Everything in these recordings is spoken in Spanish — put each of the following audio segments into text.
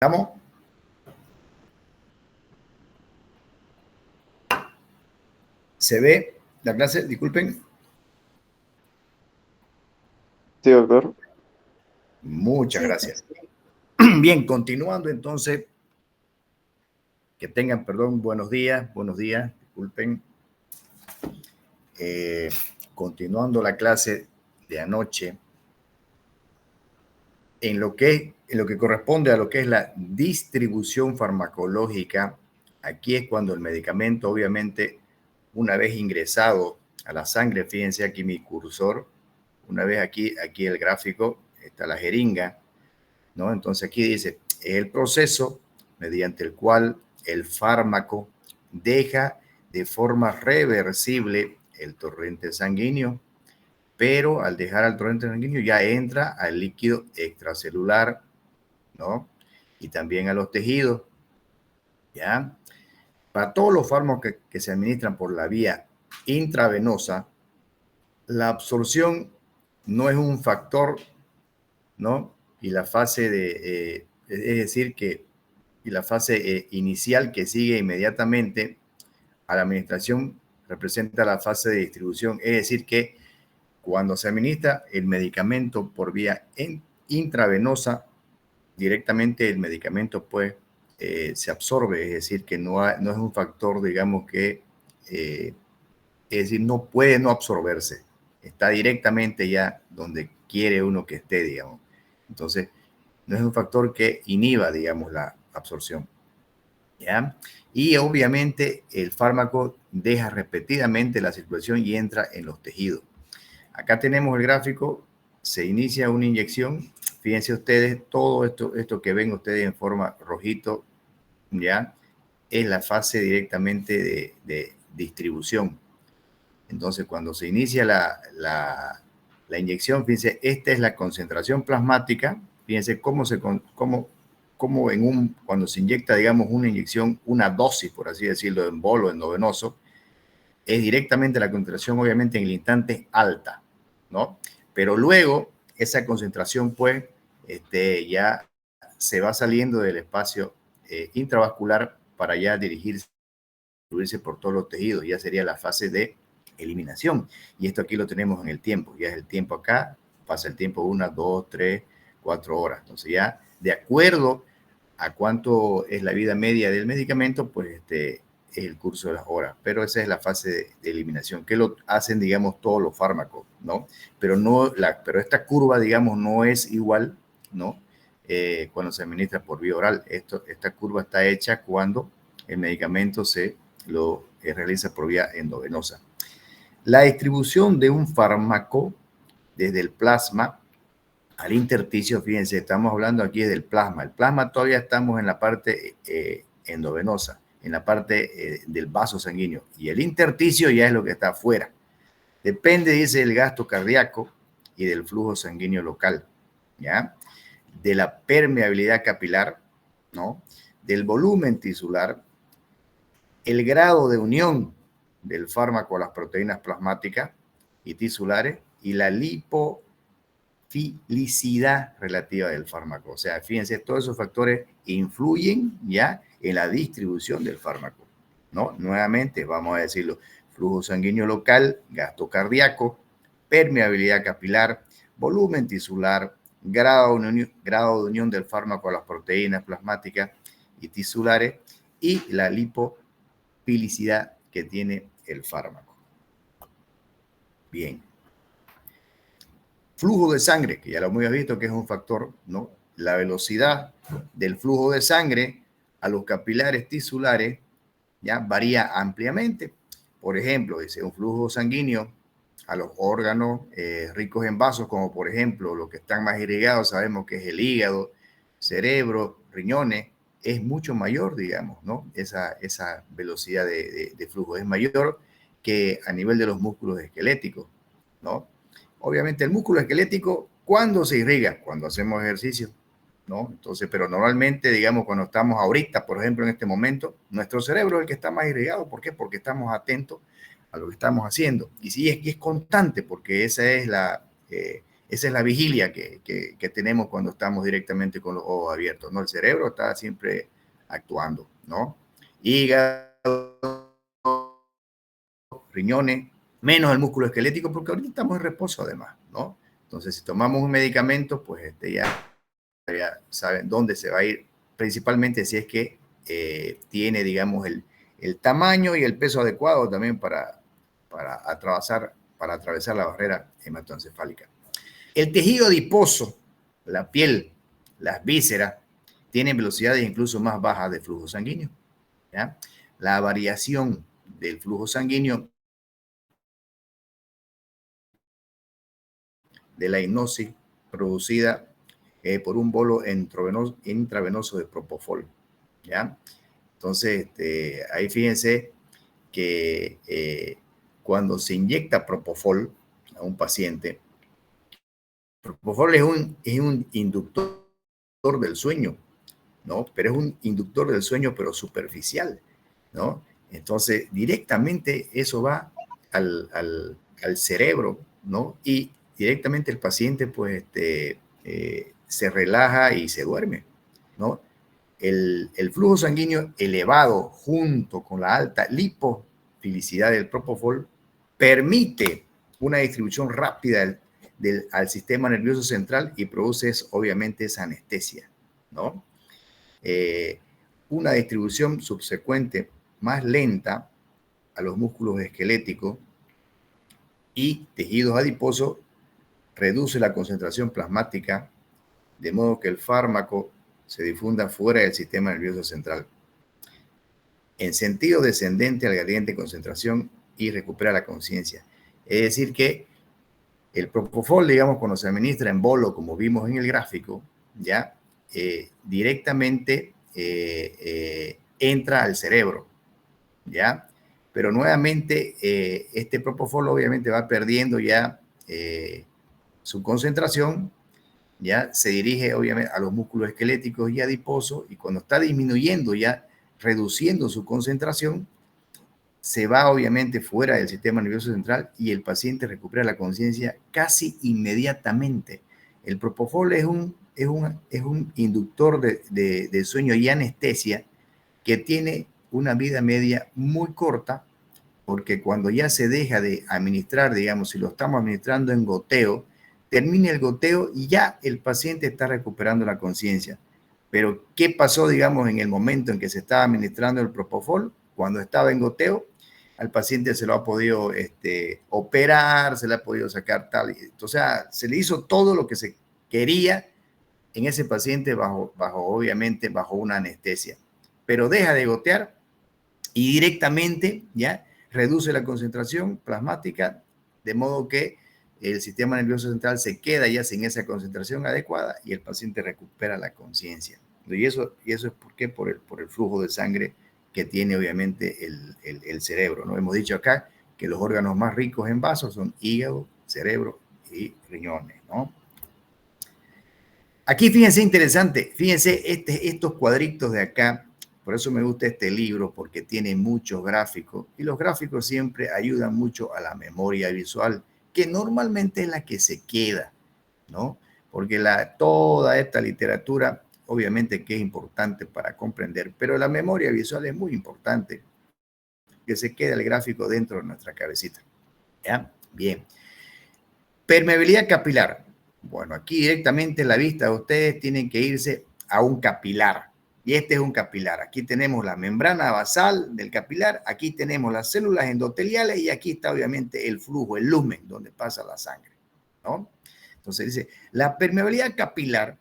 ¿Estamos? ¿Se ve la clase? Disculpen. Sí, doctor. Muchas gracias. Bien, continuando entonces. Que tengan, perdón, buenos días, disculpen. Continuando la clase de anoche, en lo que corresponde a lo que es la distribución farmacológica, aquí es cuando el medicamento, obviamente, una vez ingresado a la sangre, fíjense aquí mi cursor, una vez aquí el gráfico, está la jeringa, ¿no? Entonces aquí dice, es el proceso mediante el cual el fármaco deja de forma reversible el torrente sanguíneo, pero al dejar al torrente sanguíneo ya entra al líquido extracelular, ¿no? Y también a los tejidos, ¿ya? Para todos los fármacos que se administran por la vía intravenosa, la absorción no es un factor, ¿no? Y la fase es decir, que y la fase inicial que sigue inmediatamente a la administración representa la fase de distribución, es decir, que cuando se administra el medicamento por vía intravenosa, directamente el medicamento pues se absorbe, es decir, que no es un factor, digamos, que, es decir, no puede no absorberse, está directamente ya donde quiere uno que esté, digamos. Entonces, no es un factor que inhiba, digamos, la absorción. ¿Ya? Y obviamente el fármaco deja repetidamente la circulación y entra en los tejidos. Acá tenemos el gráfico, se inicia una inyección. Fíjense ustedes, todo esto que ven ustedes en forma rojito, ¿ya? Es la fase directamente de distribución. Entonces, cuando se inicia la inyección, fíjense, esta es la concentración plasmática. Fíjense cómo cuando se inyecta, digamos, una inyección, una dosis, por así decirlo, en bolo endovenoso, es directamente la concentración, obviamente, en el instante alta, ¿no? Pero luego, esa concentración, pues, ya se va saliendo del espacio intravascular para ya dirigirse por todos los tejidos, ya sería la fase de eliminación. Y esto aquí lo tenemos en el tiempo, ya es el tiempo acá, pasa el tiempo 1, 2, 3, 4 horas. Entonces ya de acuerdo a cuánto es la vida media del medicamento, pues es el curso de las horas. Pero esa es la fase de eliminación, que lo hacen, digamos, todos los fármacos, ¿no? Pero esta curva, digamos, no es igual, ¿no? Cuando se administra por vía oral. Esta curva está hecha cuando el medicamento lo realiza por vía endovenosa. La distribución de un fármaco desde el plasma al intersticio, fíjense, estamos hablando aquí del plasma. El plasma todavía estamos en la parte endovenosa, en la parte del vaso sanguíneo. Y el intersticio ya es lo que está afuera. Depende, dice, del gasto cardíaco y del flujo sanguíneo local, ¿ya? De la permeabilidad capilar, ¿no? Del volumen tisular, el grado de unión del fármaco a las proteínas plasmáticas y tisulares y la lipofilicidad relativa del fármaco. O sea, fíjense, todos esos factores influyen ya en la distribución del fármaco, ¿no? Nuevamente, vamos a decirlo, flujo sanguíneo local, gasto cardíaco, permeabilidad capilar, volumen tisular, grado de unión del fármaco a las proteínas plasmáticas y tisulares y la lipofilicidad que tiene el fármaco. Bien. Flujo de sangre, que ya lo hemos visto que es un factor, ¿no? La velocidad del flujo de sangre a los capilares tisulares ya varía ampliamente. Por ejemplo, dice un flujo sanguíneo a los órganos ricos en vasos, como por ejemplo los que están más irrigados, sabemos que es el hígado, cerebro, riñones, es mucho mayor, digamos, ¿no? Esa velocidad de flujo es mayor que a nivel de los músculos esqueléticos, ¿no? Obviamente el músculo esquelético, ¿cuándo se irriga? Cuando hacemos ejercicio, ¿no? Entonces, pero normalmente, digamos, cuando estamos ahorita, por ejemplo, en este momento, nuestro cerebro es el que está más irrigado. ¿Por qué? Porque estamos atentos a lo que estamos haciendo. Y sí, es constante, porque esa es esa es la vigilia que tenemos cuando estamos directamente con los ojos abiertos, ¿no? El cerebro está siempre actuando, ¿no? Hígado, riñones, menos el músculo esquelético, porque ahorita estamos en reposo además, ¿no? Entonces, si tomamos un medicamento, pues ya saben dónde se va a ir, principalmente si es que tiene, digamos, el tamaño y el peso adecuado también para atravesar la barrera hematoencefálica. El tejido adiposo, la piel, las vísceras, tienen velocidades incluso más bajas de flujo sanguíneo, ¿ya? La variación del flujo sanguíneo de la hipnosis producida por un bolo intravenoso de propofol, ¿ya? Entonces, ahí fíjense que cuando se inyecta propofol a un paciente, propofol es un inductor del sueño, ¿no? Pero es un inductor del sueño, pero superficial, ¿no? Entonces, directamente eso va al cerebro, ¿no? Y directamente el paciente, pues, se relaja y se duerme, ¿no? El flujo sanguíneo elevado junto con la alta lipofilicidad del propofol permite una distribución rápida al sistema nervioso central y produce obviamente esa anestesia, ¿no? Una distribución subsecuente más lenta a los músculos esqueléticos y tejidos adiposos reduce la concentración plasmática, de modo que el fármaco se difunda fuera del sistema nervioso central, en sentido descendente al gradiente de concentración y recupera la conciencia. Es decir que el propofol, digamos, cuando se administra en bolo, como vimos en el gráfico, ya directamente entra al cerebro, ¿ya? Pero nuevamente este propofol obviamente va perdiendo ya su concentración, ya se dirige obviamente a los músculos esqueléticos y adiposos, y cuando está disminuyendo ya, reduciendo su concentración, se va obviamente fuera del sistema nervioso central y el paciente recupera la conciencia casi inmediatamente. El propofol es un inductor de sueño y anestesia que tiene una vida media muy corta, porque cuando ya se deja de administrar, digamos, si lo estamos administrando en goteo, termina el goteo y ya el paciente está recuperando la conciencia. Pero, ¿qué pasó, digamos, en el momento en que se estaba administrando el propofol? Cuando estaba en goteo, al paciente se lo ha podido operar, se le ha podido sacar tal. O sea, se le hizo todo lo que se quería en ese paciente obviamente, bajo una anestesia. Pero deja de gotear y directamente, ¿ya?, reduce la concentración plasmática, de modo que el sistema nervioso central se queda ya sin esa concentración adecuada y el paciente recupera la conciencia. Y eso es ¿por qué? Por el flujo de sangre que tiene obviamente el cerebro, ¿no? Hemos dicho acá que los órganos más ricos en vasos son hígado, cerebro y riñones, ¿no? Aquí fíjense interesante, fíjense estos cuadritos de acá. Por eso me gusta este libro, porque tiene muchos gráficos y los gráficos siempre ayudan mucho a la memoria visual, que normalmente es la que se queda, ¿no? Porque toda esta literatura, obviamente que es importante para comprender, pero la memoria visual es muy importante, que se quede el gráfico dentro de nuestra cabecita. ¿Ya? Bien. Permeabilidad capilar. Bueno, aquí directamente la vista de ustedes tienen que irse a un capilar. Y este es un capilar. Aquí tenemos la membrana basal del capilar, aquí tenemos las células endoteliales y aquí está obviamente el flujo, el lumen, donde pasa la sangre, ¿no? Entonces dice, la permeabilidad capilar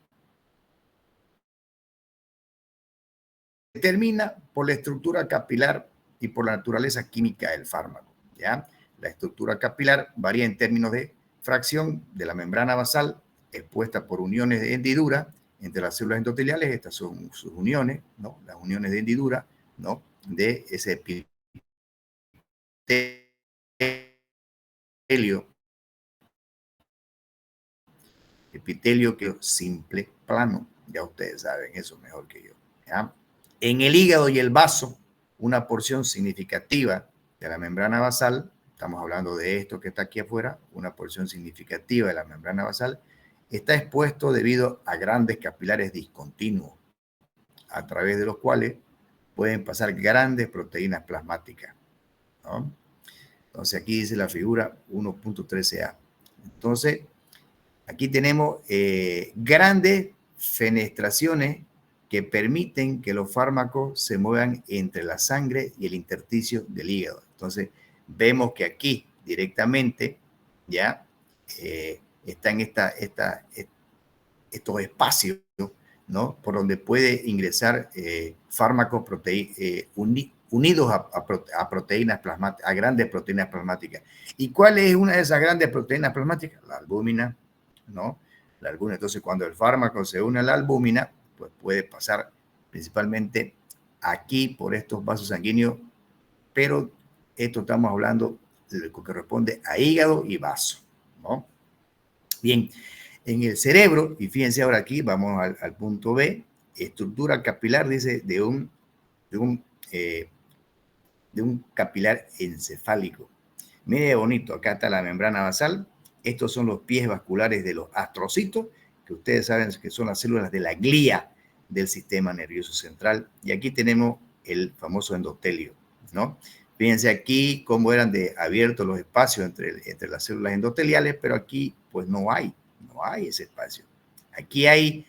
se determina por la estructura capilar y por la naturaleza química del fármaco, ¿ya? La estructura capilar varía en términos de fracción de la membrana basal expuesta por uniones de hendidura entre las células endoteliales. Estas son sus uniones, ¿no? Las uniones de hendidura, ¿no?, de ese epitelio que es simple, plano. Ya ustedes saben eso mejor que yo, ¿ya? En el hígado y el vaso, una porción significativa de la membrana basal estamos hablando de esto que está aquí afuera, una porción significativa de la membrana basal, está expuesto debido a grandes capilares discontinuos, a través de los cuales pueden pasar grandes proteínas plasmáticas, ¿no? Entonces aquí dice la figura 1.13a. Entonces, aquí tenemos grandes fenestraciones que permiten que los fármacos se muevan entre la sangre y el intersticio del hígado. Entonces, vemos que aquí directamente ya están estos espacios, ¿no? Por donde puede ingresar fármacos unidos a proteínas plasmáticas, a grandes proteínas plasmáticas. ¿Y cuál es una de esas grandes proteínas plasmáticas? La albúmina, ¿no? La albúmina. Entonces, cuando el fármaco se une a la albúmina, pues puede pasar principalmente aquí por estos vasos sanguíneos, pero esto estamos hablando de lo que corresponde a hígado y vaso, ¿no? Bien, en el cerebro, y fíjense ahora aquí, vamos al punto B, estructura capilar, dice, de un capilar encefálico. Mire bonito, acá está la membrana basal. Estos son los pies vasculares de los astrocitos, que ustedes saben que son las células de la glía del sistema nervioso central. Y aquí tenemos el famoso endotelio, ¿no? Fíjense aquí cómo eran abiertos los espacios entre las células endoteliales, pero aquí pues no hay ese espacio. Aquí hay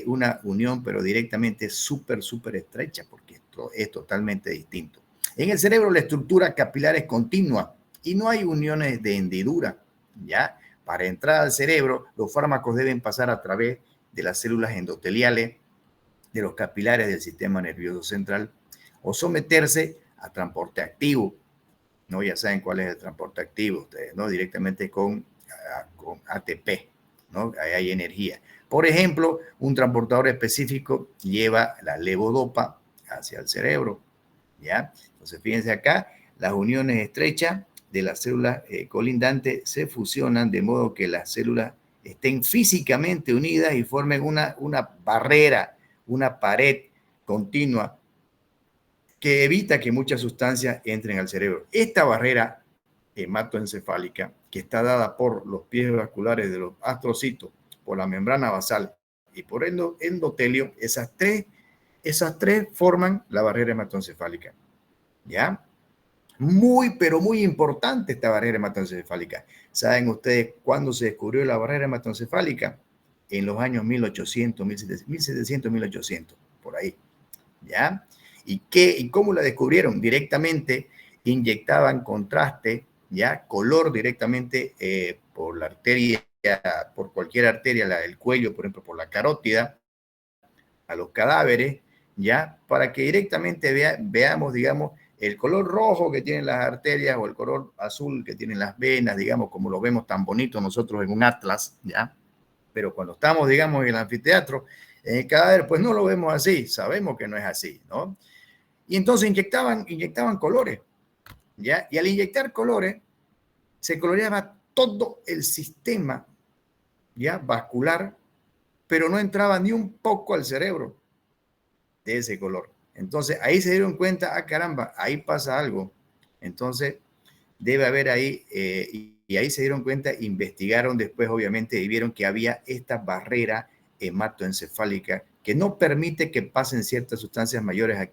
una unión, pero directamente súper estrecha, porque esto es totalmente distinto. En el cerebro la estructura capilar es continua y no hay uniones de hendidura, ¿ya? Para entrar al cerebro, los fármacos deben pasar a través de las células endoteliales, de los capilares del sistema nervioso central, o someterse a transporte activo, ¿no? Ya saben cuál es el transporte activo ustedes, ¿no? Directamente con ATP, ¿no? Ahí hay energía. Por ejemplo, un transportador específico lleva la levodopa hacia el cerebro, ¿ya? Entonces, fíjense acá, las uniones estrechas de las células colindantes se fusionan de modo que las células estén físicamente unidas y formen una barrera, una pared continua que evita que muchas sustancias entren al cerebro. Esta barrera hematoencefálica, que está dada por los pies vasculares de los astrocitos, por la membrana basal y por el endotelio, esas tres forman la barrera hematoencefálica, ¿ya? Pero muy importante esta barrera hematoencefálica. ¿Saben ustedes cuándo se descubrió la barrera hematoencefálica? En los años 1800, 1700, 1800, por ahí, ¿ya? ¿Y cómo la descubrieron? Directamente inyectaban contraste, ¿ya? Color directamente por la arteria, por cualquier arteria, la del cuello, por ejemplo, por la carótida, a los cadáveres, ¿ya? Para que directamente veamos, digamos, el color rojo que tienen las arterias o el color azul que tienen las venas, digamos, como lo vemos tan bonito nosotros en un atlas, ¿ya? Pero cuando estamos, digamos, en el anfiteatro, en el cadáver, pues no lo vemos así, sabemos que no es así, ¿no? Y entonces inyectaban colores, ¿ya? Y al inyectar colores, se coloreaba todo el sistema, ¿ya? Vascular, pero no entraba ni un poco al cerebro de ese color. Entonces ahí se dieron cuenta, ah, caramba, ahí pasa algo. Entonces debe haber ahí, y ahí se dieron cuenta, investigaron después, obviamente, y vieron que había esta barrera hematoencefálica que no permite que pasen ciertas sustancias mayores a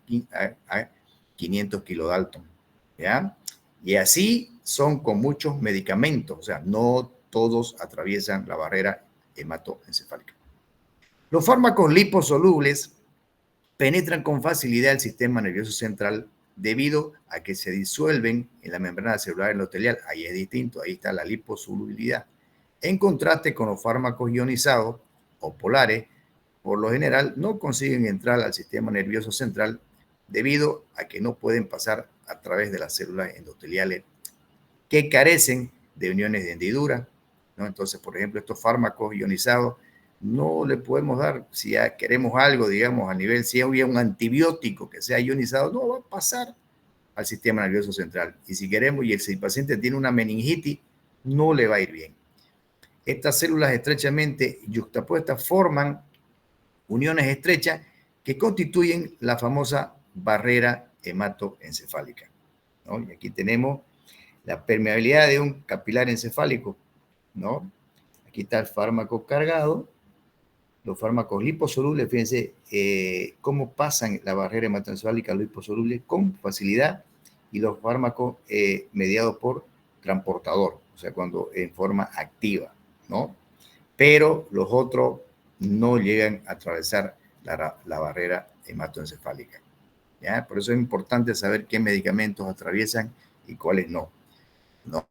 500 kilodalton, ¿ya? Y así son con muchos medicamentos, o sea, no todos atraviesan la barrera hematoencefálica. Los fármacos liposolubles penetran con facilidad el sistema nervioso central debido a que se disuelven en la membrana celular endotelial. Ahí es distinto, ahí está la liposolubilidad. En contraste con los fármacos ionizados o polares, por lo general no consiguen entrar al sistema nervioso central debido a que no pueden pasar a través de las células endoteliales que carecen de uniones de hendidura, ¿no? Entonces, por ejemplo, estos fármacos ionizados no le podemos dar, si queremos algo, digamos, a nivel, si había un antibiótico que sea ionizado, no va a pasar al sistema nervioso central. Y si queremos, si el paciente tiene una meningitis, no le va a ir bien. Estas células estrechamente yuxtapuestas forman uniones estrechas que constituyen la famosa barrera hematoencefálica, ¿no? Y aquí tenemos la permeabilidad de un capilar encefálico, ¿no? Aquí está el fármaco cargado, los fármacos liposolubles, fíjense cómo pasan la barrera hematoencefálica liposoluble con facilidad, y los fármacos mediados por transportador, o sea, cuando en forma activa, ¿no? Pero los otros no llegan a atravesar la barrera hematoencefálica, ¿ya? Por eso es importante saber qué medicamentos atraviesan y cuáles no, ¿no?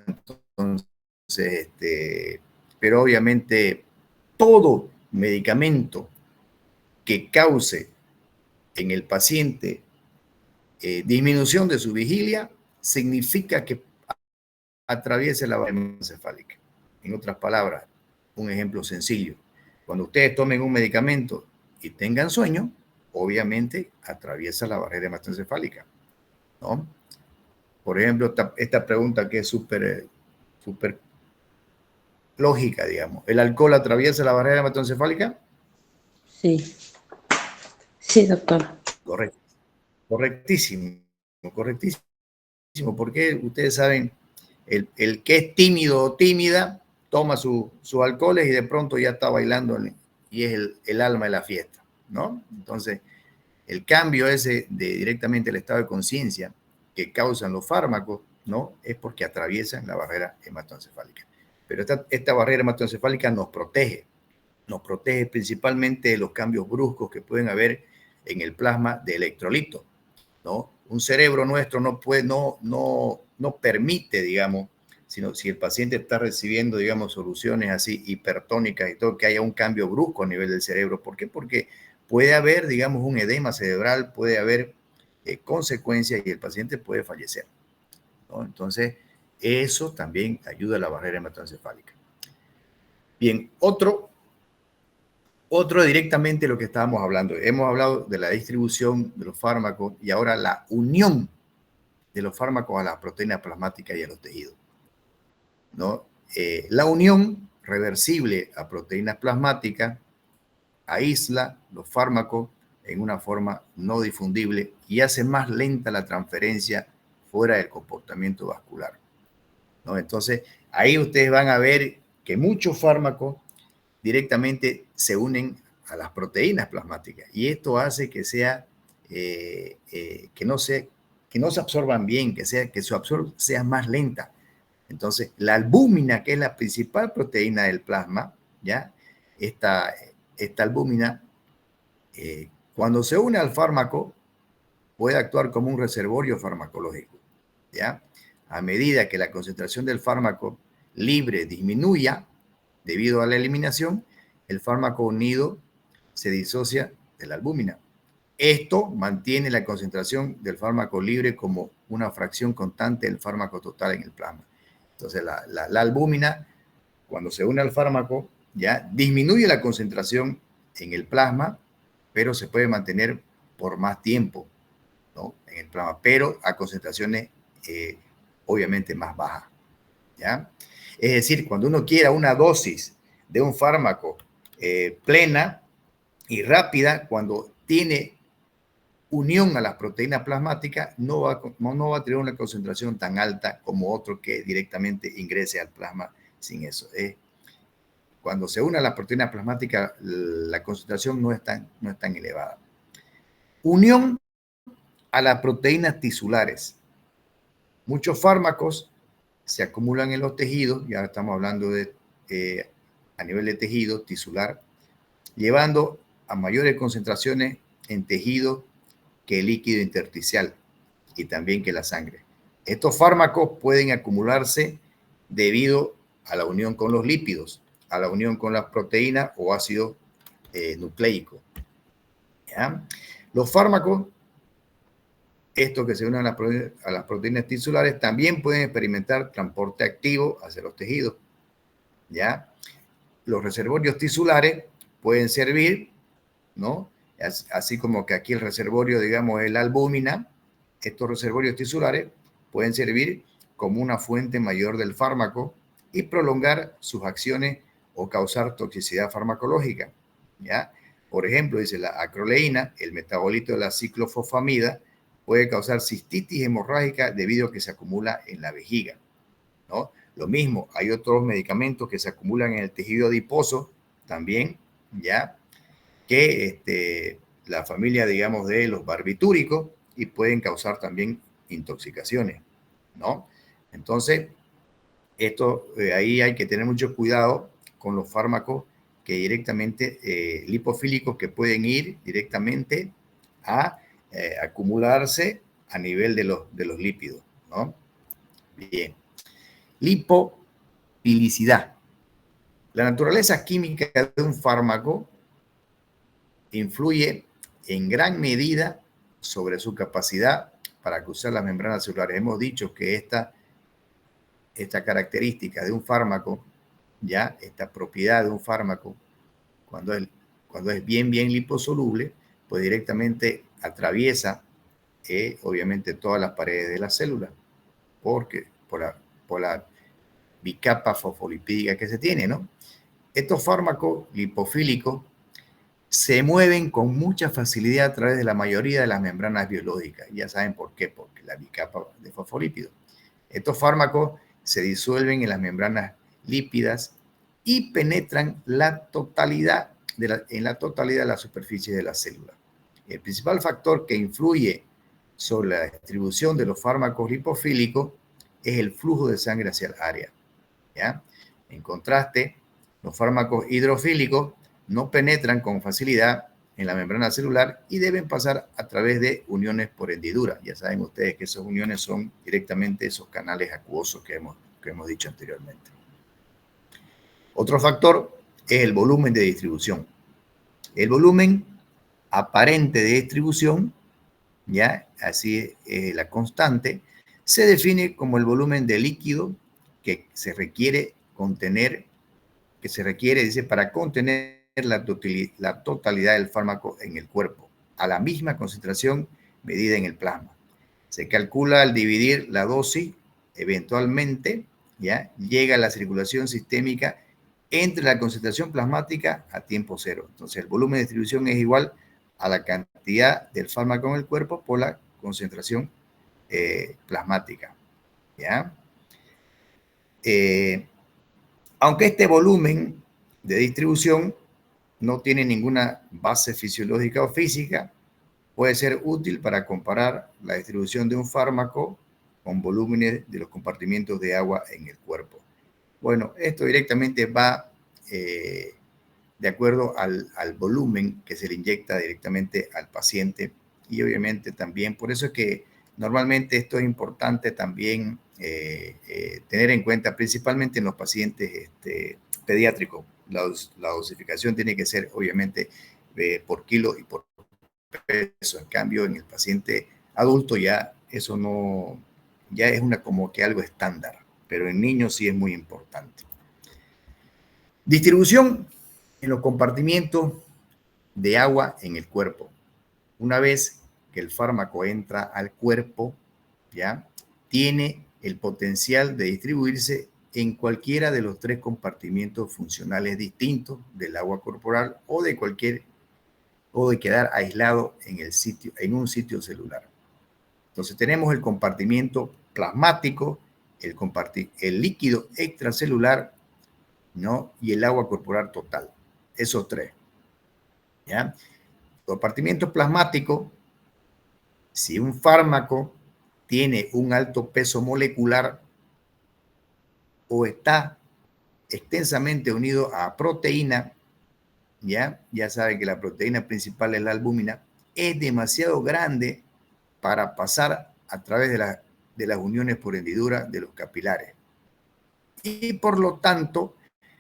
Entonces, pero obviamente todo medicamento que cause en el paciente disminución de su vigilia significa que atraviese la barrera encefálica. En otras palabras, un ejemplo sencillo. Cuando ustedes tomen un medicamento y tengan sueño, obviamente atraviesa la barrera hematoencefálica, ¿no? Por ejemplo, esta pregunta que es súper lógica, digamos. ¿El alcohol atraviesa la barrera hematoencefálica? Sí, sí, doctor. Correcto. Correctísimo, correctísimo. Porque ustedes saben, el que es tímido o tímida toma sus alcoholes y de pronto ya está bailando y es el alma de la fiesta, ¿no? Entonces, el cambio ese de directamente el estado de conciencia que causan los fármacos, ¿no? Es porque atraviesan la barrera hematoencefálica. Pero esta barrera hematoencefálica nos protege principalmente de los cambios bruscos que pueden haber en el plasma de electrolitos, ¿no? Un cerebro nuestro no permite, digamos, sino si el paciente está recibiendo, digamos, soluciones así hipertónicas y todo, que haya un cambio brusco a nivel del cerebro. ¿Por qué? Porque puede haber, digamos, un edema cerebral, puede haber consecuencias y el paciente puede fallecer, ¿no? Entonces, eso también ayuda a la barrera hematoencefálica. Bien, otro directamente lo que estábamos hablando. Hemos hablado de la distribución de los fármacos y ahora la unión de los fármacos a las proteínas plasmáticas y a los tejidos, ¿no? La unión reversible a proteínas plasmáticas aísla los fármacos en una forma no difundible y hace más lenta la transferencia fuera del comportamiento vascular, ¿no? Entonces, ahí ustedes van a ver que muchos fármacos directamente se unen a las proteínas plasmáticas y esto hace que sea que no se absorban bien, que su absorción sea más lenta. Entonces, la albúmina, que es la principal proteína del plasma, ¿ya? Esta albúmina, cuando se une al fármaco, puede actuar como un reservorio farmacológico, ¿ya? A medida que la concentración del fármaco libre disminuya debido a la eliminación, el fármaco unido se disocia de la albúmina. Esto mantiene la concentración del fármaco libre como una fracción constante del fármaco total en el plasma. Entonces, la albúmina, cuando se une al fármaco, ya disminuye la concentración en el plasma, pero se puede mantener por más tiempo, ¿no? En el plasma, pero a concentraciones obviamente más bajas, ¿ya? Es decir, cuando uno quiera una dosis de un fármaco plena y rápida, cuando tiene unión a las proteínas plasmáticas, no va a tener una concentración tan alta como otro que directamente ingrese al plasma sin eso. Cuando se une a las proteínas plasmáticas, la concentración no es tan elevada. Unión a las proteínas tisulares. Muchos fármacos se acumulan en los tejidos, ya estamos hablando de a nivel de tejido tisular, llevando a mayores concentraciones en tejido que el líquido intersticial y también que la sangre. Estos fármacos pueden acumularse debido a la unión con los lípidos, a la unión con las proteínas o ácido nucleico, ¿ya? Los fármacos, estos que se unen a las proteínas tisulares, también pueden experimentar transporte activo hacia los tejidos, ¿ya? Los reservorios tisulares pueden servir, ¿no? Así como que aquí el reservorio, digamos, es la albúmina, estos reservorios tisulares pueden servir como una fuente mayor del fármaco y prolongar sus acciones o causar toxicidad farmacológica, ¿ya? Por ejemplo, dice la acroleína, el metabolito de la ciclofosfamida, puede causar cistitis hemorrágica debido a que se acumula en la vejiga, ¿no? Lo mismo, hay otros medicamentos que se acumulan en el tejido adiposo también, ¿ya? Que la familia, digamos, de los barbitúricos y pueden causar también intoxicaciones, ¿no? Entonces, ahí hay que tener mucho cuidado con los fármacos que directamente, lipofílicos, que pueden ir directamente a acumularse a nivel de los lípidos, ¿no? Bien. Lipofilicidad. La naturaleza química de un fármaco influye en gran medida sobre su capacidad para cruzar las membranas celulares. Hemos dicho que esta característica de un fármaco, ya, esta propiedad de un fármaco, cuando es bien liposoluble, pues directamente atraviesa, obviamente, todas las paredes de la célula, porque por la bicapa fosfolipídica que se tiene, ¿no? Estos fármacos lipofílicos se mueven con mucha facilidad a través de la mayoría de las membranas biológicas. Ya saben por qué, porque la bicapa de fosfolípidos. Estos fármacos se disuelven en las membranas lípidas y penetran en la totalidad de la superficie de la célula. El principal factor que influye sobre la distribución de los fármacos lipofílicos es el flujo de sangre hacia el área, ¿ya? En contraste, los fármacos hidrofílicos no penetran con facilidad en la membrana celular y deben pasar a través de uniones por hendidura. Ya saben ustedes que esas uniones son directamente esos canales acuosos que hemos dicho anteriormente. Otro factor es el volumen de distribución. El volumen aparente de distribución, ya, así es la constante, se define como el volumen de líquido que se requiere, dice, para contener la totalidad del fármaco en el cuerpo, a la misma concentración medida en el plasma. Se calcula al dividir la dosis, eventualmente, ¿ya?, llega a la circulación sistémica entre la concentración plasmática a tiempo cero. Entonces, el volumen de distribución es igual a la cantidad del fármaco en el cuerpo por la concentración plasmática, ¿ya? Aunque este volumen de distribución no tiene ninguna base fisiológica o física, puede ser útil para comparar la distribución de un fármaco con volúmenes de los compartimientos de agua en el cuerpo. Bueno, esto directamente va de acuerdo al volumen que se le inyecta directamente al paciente, y obviamente también, por eso es que normalmente esto es importante también tener en cuenta, principalmente en los pacientes pediátricos. La dosificación tiene que ser obviamente por kilo y por peso. En cambio, en el paciente adulto ya eso no, ya es como que algo estándar, pero en niños sí es muy importante. Distribución en los compartimientos de agua en el cuerpo. Una vez que el fármaco entra al cuerpo, ya tiene el potencial de distribuirse en cualquiera de los 3 compartimientos funcionales distintos del agua corporal o de quedar aislado en un sitio celular. Entonces tenemos el compartimiento plasmático, el líquido extracelular, ¿no?, y el agua corporal total. Esos 3. ¿Ya? Compartimiento plasmático: si un fármaco tiene un alto peso molecular o está extensamente unido a proteína, ya saben que la proteína principal es la albúmina, es demasiado grande para pasar a través de las uniones por hendidura de los capilares, y por lo tanto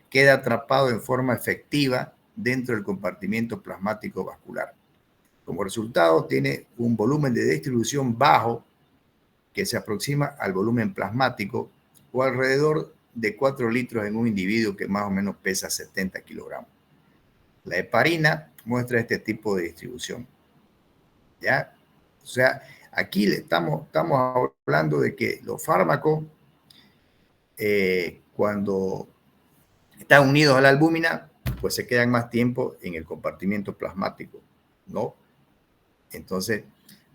queda atrapado en forma efectiva dentro del compartimiento plasmático vascular. Como resultado, tiene un volumen de distribución bajo que se aproxima al volumen plasmático, o alrededor de 4 litros en un individuo que más o menos pesa 70 kilogramos. La heparina muestra este tipo de distribución, ¿ya? O sea, aquí estamos hablando de que los fármacos, cuando están unidos a la albúmina, pues se quedan más tiempo en el compartimiento plasmático, ¿no? Entonces,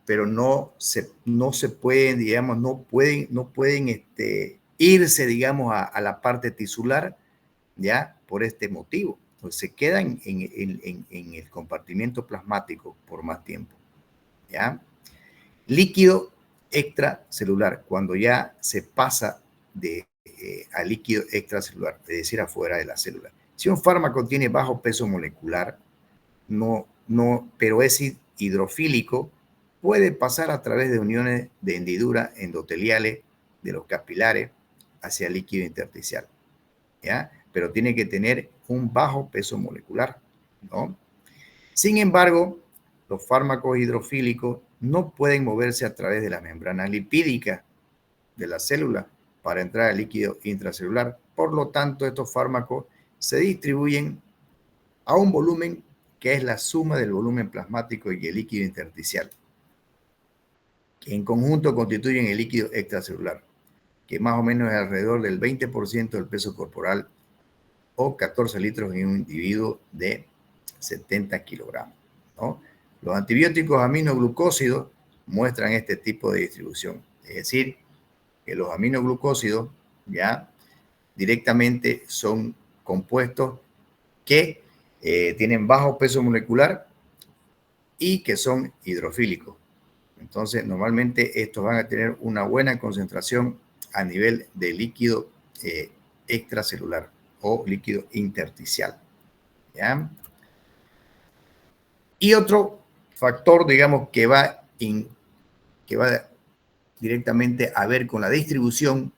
pero no se pueden, digamos, no pueden irse, digamos, a la parte tisular, ¿ya? Por este motivo. Pues se quedan en el compartimiento plasmático por más tiempo, ¿ya? Líquido extracelular, cuando ya se pasa a líquido extracelular, es decir, afuera de la célula. Si un fármaco tiene bajo peso molecular, pero es hidrofílico, puede pasar a través de uniones de hendidura endoteliales de los capilares hacia el líquido intersticial, ¿ya? Pero tiene que tener un bajo peso molecular, ¿no? Sin embargo, los fármacos hidrofílicos no pueden moverse a través de la membrana lipídica de la célula para entrar al líquido intracelular. Por lo tanto, estos fármacos se distribuyen a un volumen que es la suma del volumen plasmático y el líquido intersticial, que en conjunto constituyen el líquido extracelular, que más o menos es alrededor del 20% del peso corporal o 14 litros en un individuo de 70 kilogramos, ¿no? Los antibióticos aminoglucósidos muestran este tipo de distribución, es decir, que los aminoglucósidos ya directamente son compuestos que tienen bajo peso molecular y que son hidrofílicos. Entonces, normalmente estos van a tener una buena concentración a nivel de líquido extracelular o líquido intersticial, ¿ya? Y otro factor, digamos, que va directamente a ver con la distribución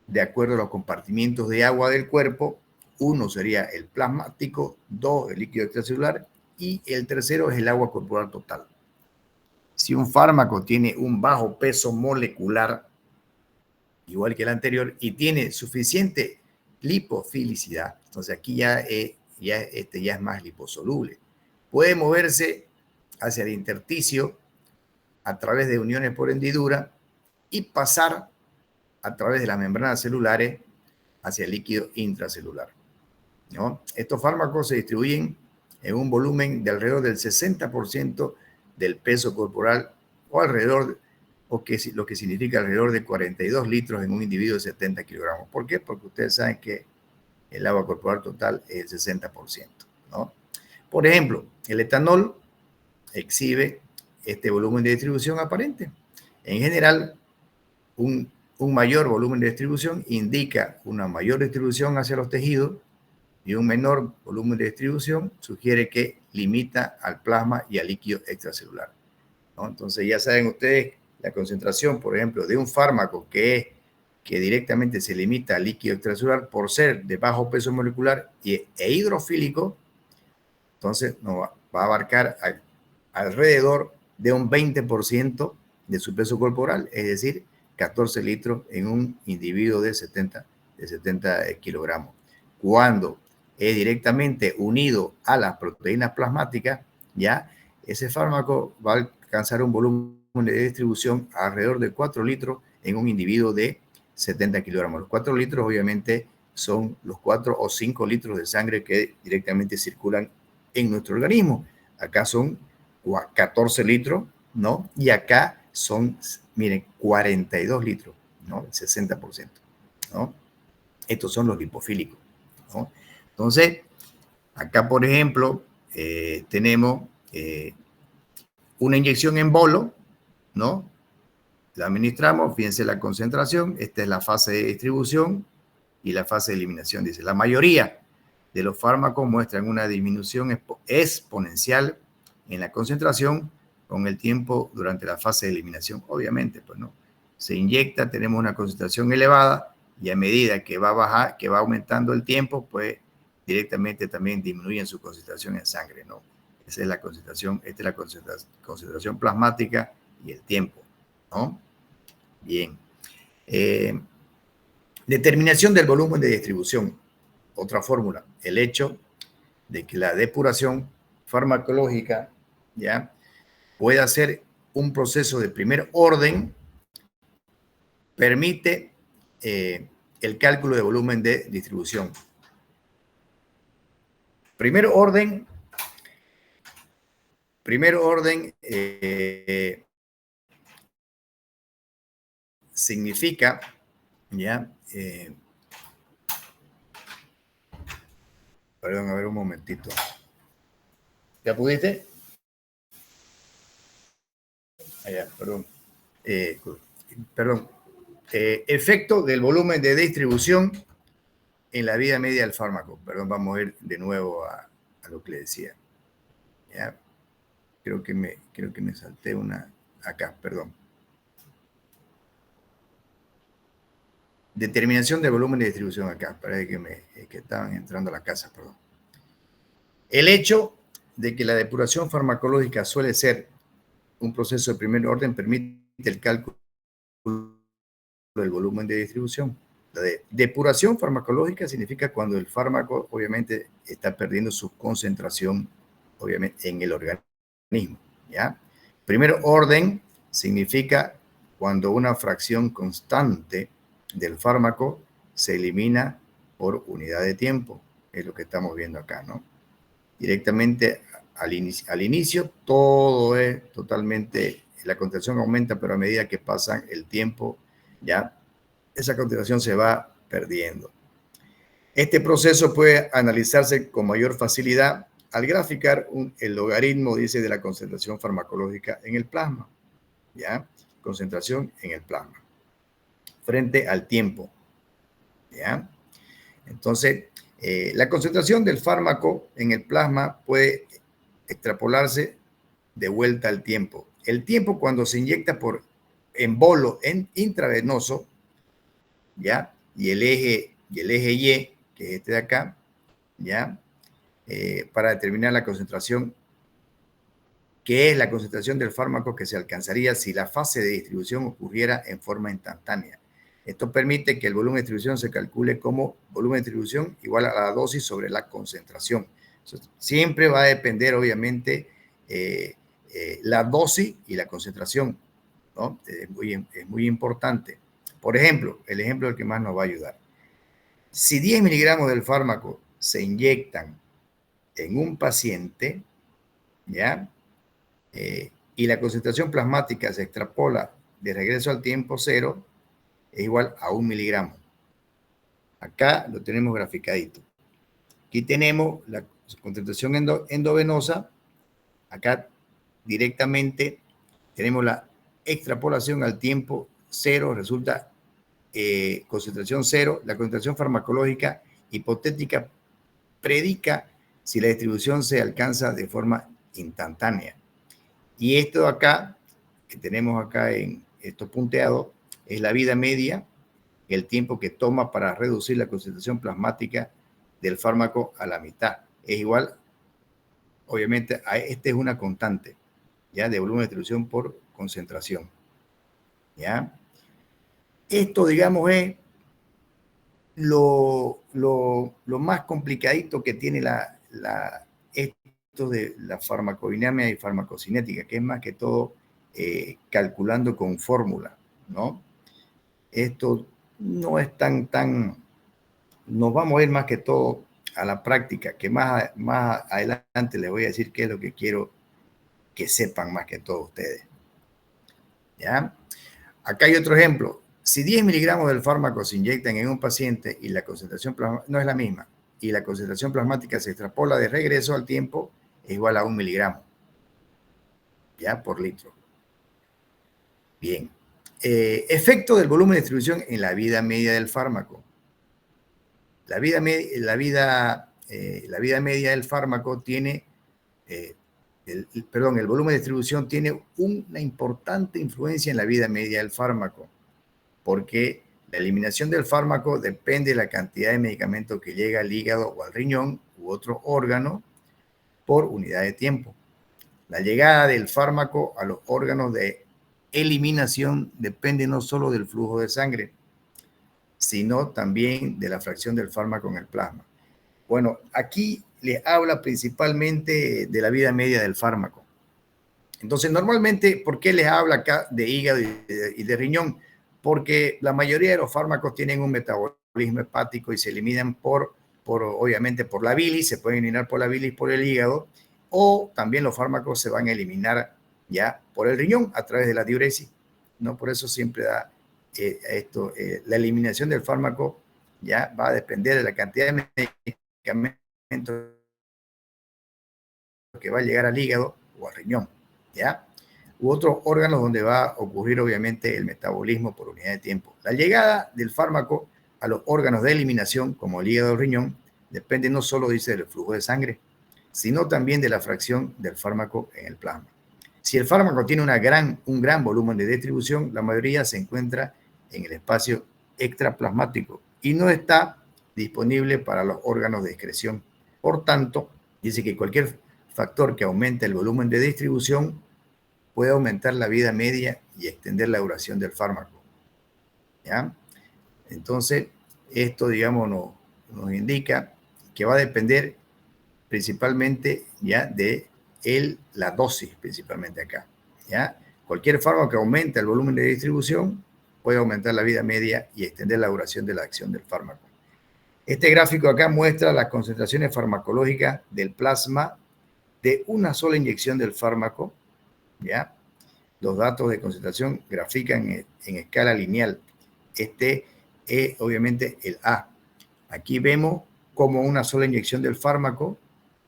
de acuerdo a los compartimientos de agua del cuerpo. Uno sería el plasmático, dos, el líquido extracelular, y el tercero es el agua corporal total. Si un fármaco tiene un bajo peso molecular, igual que el anterior, y tiene suficiente lipofilicidad, entonces aquí ya es más liposoluble, puede moverse hacia el intersticio a través de uniones por hendidura y pasar a través de las membranas celulares hacia el líquido intracelular, ¿no? Estos fármacos se distribuyen en un volumen de alrededor del 60% del peso corporal o alrededor, lo que significa alrededor de 42 litros en un individuo de 70 kilogramos. ¿Por qué? Porque ustedes saben que el agua corporal total es el 60%, ¿no? Por ejemplo, el etanol exhibe este volumen de distribución aparente. En general, un mayor volumen de distribución indica una mayor distribución hacia los tejidos y un menor volumen de distribución sugiere que limita al plasma y al líquido extracelular, ¿no? Entonces ya saben ustedes la concentración, por ejemplo, de un fármaco que directamente se limita al líquido extracelular por ser de bajo peso molecular e hidrofílico, entonces no va a abarcar alrededor de un 20% de su peso corporal, es decir, 14 litros en un individuo de 70 kilogramos. Cuando es directamente unido a las proteínas plasmáticas, ya ese fármaco va a alcanzar un volumen de distribución alrededor de 4 litros en un individuo de 70 kilogramos. Los 4 litros obviamente son los 4 o 5 litros de sangre que directamente circulan en nuestro organismo. Acá son 14 litros, ¿no? Y acá son, miren, 42 litros, ¿no? El 60%, ¿no? Estos son los lipofílicos, ¿no? Entonces, acá, por ejemplo, tenemos una inyección en bolo, ¿no? La administramos, fíjense la concentración, esta es la fase de distribución y la fase de eliminación. Dice, la mayoría de los fármacos muestran una disminución exponencial en la concentración con el tiempo durante la fase de eliminación. Obviamente, pues no. Se inyecta, tenemos una concentración elevada y a medida que va aumentando el tiempo, pues directamente también disminuyen su concentración en sangre, ¿no? Esa es la concentración, esta es la concentración plasmática y el tiempo, ¿no? Bien. Determinación del volumen de distribución. Otra fórmula, el hecho de que la depuración farmacológica ya pueda ser un proceso de primer orden, permite el cálculo de volumen de distribución. Primer orden significa, ¿ya? Perdón, a ver un momentito. ¿Ya pudiste? Allá, perdón. Perdón. Efecto del volumen de distribución en la vida media del fármaco. Perdón, vamos a ir de nuevo a lo que le decía. ¿Ya? Creo que me salté una acá, perdón. Determinación del volumen de distribución acá. Parece que estaban entrando a la casa, perdón. El hecho de que la depuración farmacológica suele ser un proceso de primer orden permite el cálculo del volumen de distribución. La depuración farmacológica significa cuando el fármaco obviamente está perdiendo su concentración obviamente en el organismo, ¿ya? Primer orden significa cuando una fracción constante del fármaco se elimina por unidad de tiempo, es lo que estamos viendo acá, ¿no? Directamente al inicio todo es totalmente, la concentración aumenta, pero a medida que pasa el tiempo, ya esa concentración se va perdiendo. Este proceso puede analizarse con mayor facilidad al graficar el logaritmo, dice, de la concentración farmacológica en el plasma, ¿ya? Concentración en el plasma, frente al tiempo, ¿ya? Entonces, la concentración del fármaco en el plasma puede extrapolarse de vuelta al tiempo. El tiempo cuando se inyecta por embolo intravenoso, ¿ya? Y el eje Y, que es este de acá, ¿ya? Para determinar la concentración, que es la concentración del fármaco que se alcanzaría si la fase de distribución ocurriera en forma instantánea. Esto permite que el volumen de distribución se calcule como volumen de distribución igual a la dosis sobre la concentración. Entonces, siempre va a depender, obviamente, la dosis y la concentración, ¿no? Es muy importante. Por ejemplo, el ejemplo del que más nos va a ayudar. Si 10 miligramos del fármaco se inyectan en un paciente, ¿ya? Y la concentración plasmática se extrapola de regreso al tiempo cero, es igual a 1 miligramo. Acá lo tenemos graficadito. Aquí tenemos la concentración endovenosa. Acá directamente tenemos la extrapolación al tiempo cero, resulta concentración cero. La concentración farmacológica hipotética predica si la distribución se alcanza de forma instantánea. Y esto acá, que tenemos acá en esto punteado, es la vida media, el tiempo que toma para reducir la concentración plasmática del fármaco a la mitad. Es igual, obviamente, esta es una constante, ¿ya? De volumen de distribución por concentración, ¿ya? Esto, digamos, es lo más complicadito que tiene esto de la farmacodinámica y farmacocinética, que es más que todo calculando con fórmula, ¿no? Esto no es nos vamos a ir más que todo a la práctica, que más adelante les voy a decir qué es lo que quiero que sepan más que todos ustedes, ¿ya? Acá hay otro ejemplo. Si 10 miligramos del fármaco se inyectan en un paciente y la concentración no es la misma, y la concentración plasmática se extrapola de regreso al tiempo, es igual a 1 miligramo, ¿ya? Por litro. Bien. Efecto del volumen de distribución en la vida media del fármaco. La vida media del fármaco tiene, el volumen de distribución tiene una importante influencia en la vida media del fármaco, porque la eliminación del fármaco depende de la cantidad de medicamento que llega al hígado o al riñón u otro órgano por unidad de tiempo. La llegada del fármaco a los órganos de eliminación depende no solo del flujo de sangre, sino también de la fracción del fármaco en el plasma. Bueno, aquí le habla principalmente de la vida media del fármaco. Entonces, normalmente, ¿por qué les habla acá de hígado y de riñón? Porque la mayoría de los fármacos tienen un metabolismo hepático y se eliminan obviamente por la bilis, se pueden eliminar por la bilis, por el hígado, o también los fármacos se van a eliminar ya por el riñón a través de la diuresis, ¿no? Por eso siempre da la eliminación del fármaco ya va a depender de la cantidad de medicamentos que va a llegar al hígado o al riñón, ¿ya? U otros órganos donde va a ocurrir obviamente el metabolismo por unidad de tiempo. La llegada del fármaco a los órganos de eliminación, como el hígado o el riñón, depende no solo, dice, del flujo de sangre, sino también de la fracción del fármaco en el plasma. Si el fármaco tiene un gran volumen de distribución, la mayoría se encuentra en el espacio extraplasmático y no está disponible para los órganos de excreción. Por tanto, dice que cualquier factor que aumente el volumen de distribución puede aumentar la vida media y extender la duración del fármaco, ¿ya? Entonces, esto, digamos, nos indica que va a depender principalmente ya de la dosis, principalmente acá, ¿ya? Cualquier fármaco que aumente el volumen de distribución puede aumentar la vida media y extender la duración de la acción del fármaco. Este gráfico acá muestra las concentraciones farmacológicas del plasma de una sola inyección del fármaco, ¿ya? Los datos de concentración grafican en escala lineal. Este es obviamente el A. Aquí vemos cómo una sola inyección del fármaco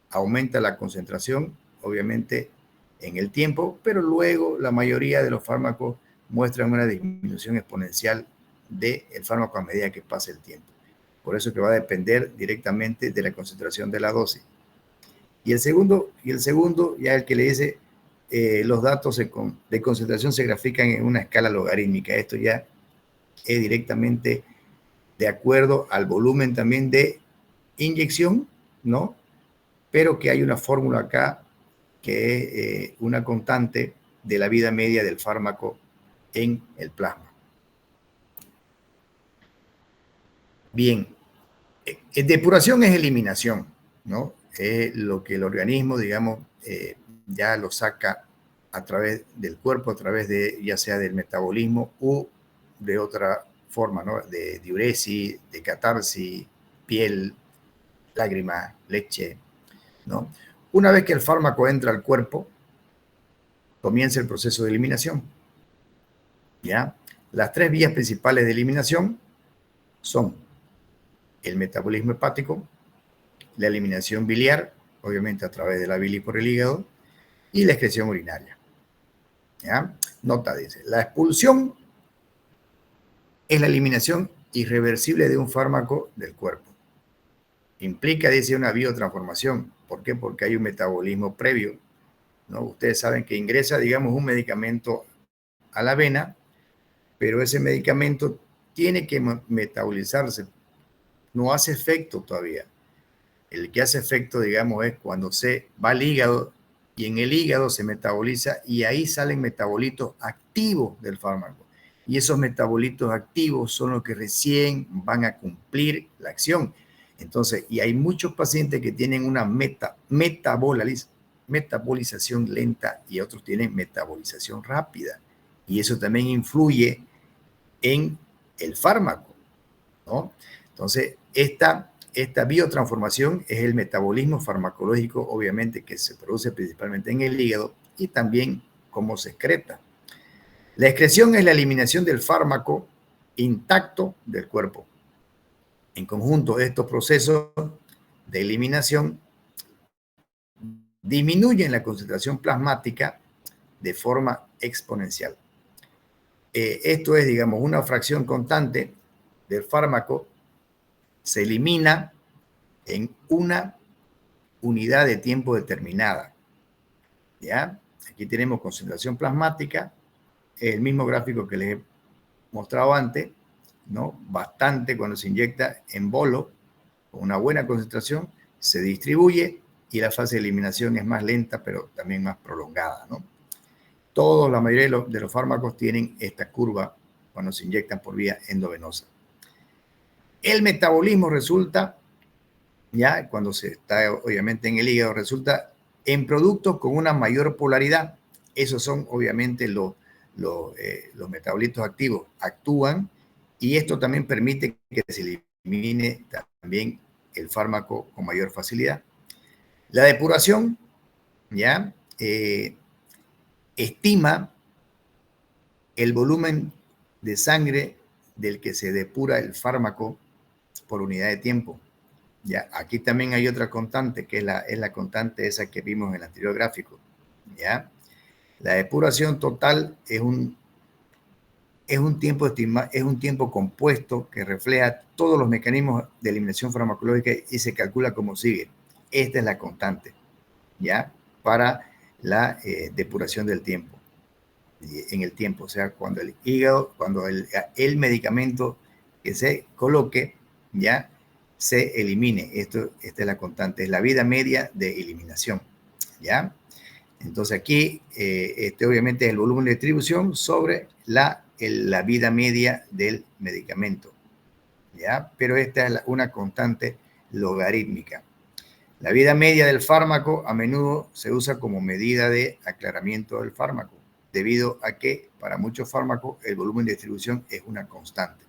aumenta la concentración, obviamente, en el tiempo, pero luego la mayoría de los fármacos muestran una disminución exponencial del fármaco a medida que pasa el tiempo. Por eso que va a depender directamente de la concentración de la dosis. Y el segundo, ya el que le dice, los datos de concentración se grafican en una escala logarítmica. Esto ya es directamente de acuerdo al volumen también de inyección, ¿no? Pero que hay una fórmula acá que es una constante de la vida media del fármaco en el plasma. Bien, depuración es eliminación, ¿no? Es lo que el organismo, digamos, ya lo saca a través del cuerpo, a través de, ya sea del metabolismo u de otra forma, ¿no? De diuresis, de catarsis, piel, lágrimas, leche, ¿no? Una vez que el fármaco entra al cuerpo, comienza el proceso de eliminación, ¿ya? Las tres vías principales de eliminación son el metabolismo hepático, la eliminación biliar, obviamente a través de la bilis por el hígado, y la excreción urinaria, ¿ya? Nota, dice, la expulsión es la eliminación irreversible de un fármaco del cuerpo. Implica, dice, una biotransformación. ¿Por qué? Porque hay un metabolismo previo, ¿no? Ustedes saben que ingresa, digamos, un medicamento a la vena, pero ese medicamento tiene que metabolizarse. No hace efecto todavía. El que hace efecto, digamos, es cuando se va al hígado y en el hígado se metaboliza y ahí salen metabolitos activos del fármaco. Y esos metabolitos activos son los que recién van a cumplir la acción. Entonces, y hay muchos pacientes que tienen una metabolización lenta y otros tienen metabolización rápida. Y eso también influye en el fármaco, ¿no? Entonces, esta biotransformación es el metabolismo farmacológico, obviamente, que se produce principalmente en el hígado y también cómo se excreta. La excreción es la eliminación del fármaco intacto del cuerpo. En conjunto, estos procesos de eliminación disminuyen la concentración plasmática de forma exponencial. Esto es, digamos, una fracción constante del fármaco se elimina en una unidad de tiempo determinada, ¿ya? Aquí tenemos concentración plasmática, el mismo gráfico que les he mostrado antes, ¿no? Bastante cuando se inyecta en bolo, con una buena concentración, se distribuye y la fase de eliminación es más lenta, pero también más prolongada, ¿no? La mayoría de los fármacos tienen esta curva cuando se inyectan por vía endovenosa. El metabolismo resulta, ya cuando se está obviamente en el hígado, resulta en productos con una mayor polaridad. Esos son obviamente los metabolitos activos. Actúan y esto también permite que se elimine también el fármaco con mayor facilidad. La depuración, ya, estima el volumen de sangre del que se depura el fármaco por unidad de tiempo. Ya, aquí también hay otra constante, que es la constante esa que vimos en el anterior gráfico. ¿Ya? La depuración total es un tiempo compuesto que refleja todos los mecanismos de eliminación farmacológica y se calcula como sigue. Esta es la constante, ¿ya? Para la depuración del tiempo, en el tiempo, o sea, cuando el hígado, cuando el medicamento que se coloque, ya se elimine. Esta es la constante, es la vida media de eliminación, ¿ya? Entonces aquí, obviamente es el volumen de distribución sobre la vida media del medicamento, ¿ya? Pero esta es una constante logarítmica. La vida media del fármaco a menudo se usa como medida de aclaramiento del fármaco, debido a que para muchos fármacos el volumen de distribución es una constante.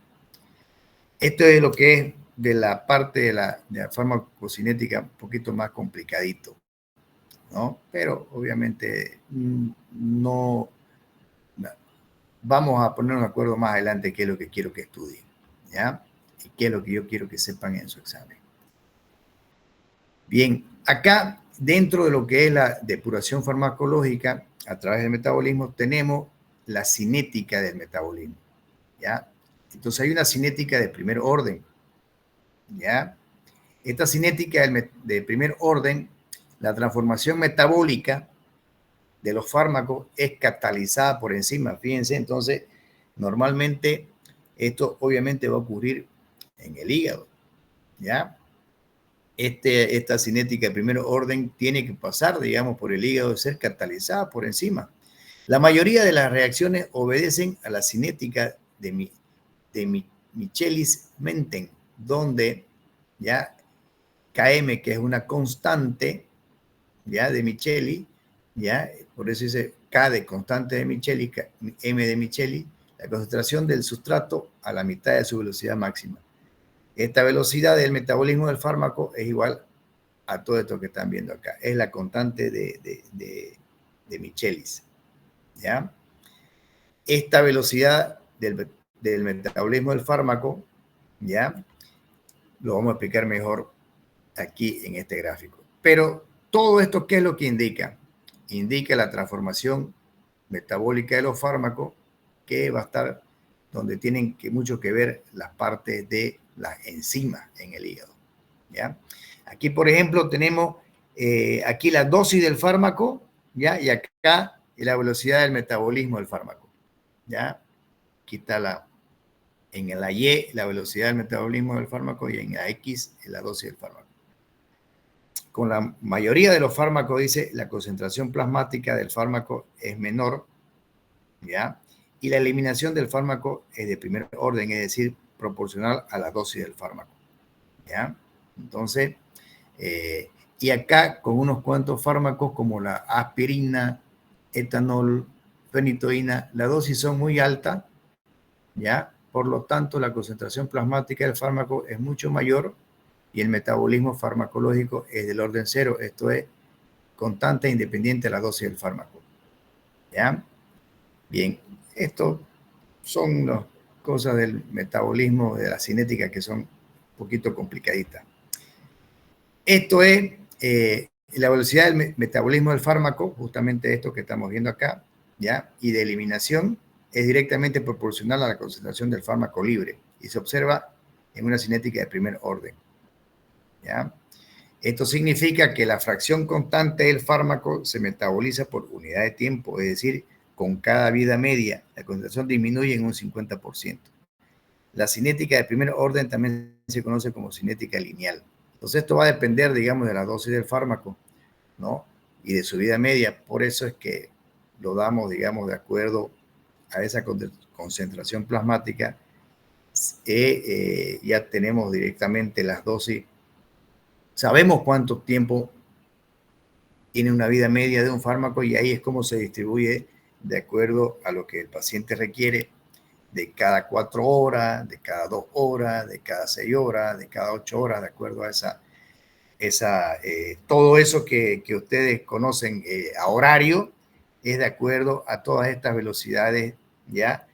Esto es lo que es de la parte de la farmacocinética un poquito más complicadito, ¿no? Pero obviamente no vamos a ponernos de acuerdo más adelante qué es lo que quiero que estudien, ¿ya? Y qué es lo que yo quiero que sepan en su examen. Bien, acá dentro de lo que es la depuración farmacológica a través del metabolismo tenemos la cinética del metabolismo, ¿ya? Entonces hay una cinética de primer orden, ¿ya? Esta cinética de primer orden, la transformación metabólica de los fármacos es catalizada por enzima. Fíjense, entonces, normalmente esto obviamente va a ocurrir en el hígado, ¿ya? Esta cinética de primer orden tiene que pasar, digamos, por el hígado y ser catalizada por enzima. La mayoría de las reacciones obedecen a la cinética de Michelis-Menten, donde ya Km, que es una constante, ya de Micheli, ya por eso dice K de constante de Micheli, M de Micheli, la concentración del sustrato a la mitad de su velocidad máxima. Esta velocidad del metabolismo del fármaco es igual a todo esto que están viendo acá. Es la constante de Michelis, ¿ya? Esta velocidad del metabolismo del fármaco, ¿ya? Lo vamos a explicar mejor aquí en este gráfico. Pero todo esto, ¿qué es lo que indica? Indica la transformación metabólica de los fármacos, que va a estar donde tienen mucho que ver las partes de las enzimas en el hígado, ¿ya? Aquí, por ejemplo, tenemos aquí la dosis del fármaco, ¿ya? Y acá la velocidad del metabolismo del fármaco, ¿ya? Aquí está en la Y la velocidad del metabolismo del fármaco y en la X la dosis del fármaco. Con la mayoría de los fármacos, dice, la concentración plasmática del fármaco es menor, ¿ya? Y la eliminación del fármaco es de primer orden, es decir, proporcional a la dosis del fármaco, ¿ya? Entonces, y acá con unos cuantos fármacos como la aspirina, etanol, fenitoína, la dosis son muy altas, ¿ya? Por lo tanto, la concentración plasmática del fármaco es mucho mayor y el metabolismo farmacológico es del orden cero, esto es constante e independiente de la dosis del fármaco, ¿ya? Bien, esto son las cosas del metabolismo, de la cinética, que son un poquito complicaditas. Esto es la velocidad del metabolismo del fármaco, justamente esto que estamos viendo acá, ¿ya? Y de eliminación es directamente proporcional a la concentración del fármaco libre y se observa en una cinética de primer orden, ¿ya? Esto significa que la fracción constante del fármaco se metaboliza por unidad de tiempo, es decir, con cada vida media, la concentración disminuye en un 50%. La cinética de primer orden también se conoce como cinética lineal. Entonces, esto va a depender, digamos, de la dosis del fármaco, ¿no? Y de su vida media. Por eso es que lo damos, digamos, de acuerdo a esa concentración plasmática. Ya tenemos directamente las dosis. Sabemos cuánto tiempo tiene una vida media de un fármaco y ahí es como se distribuye de acuerdo a lo que el paciente requiere, de cada 4 horas, de cada 2 horas, de cada 6 horas, de cada 8 horas, de acuerdo a todo eso que ustedes conocen a horario, es de acuerdo a todas estas velocidades, ¿ya?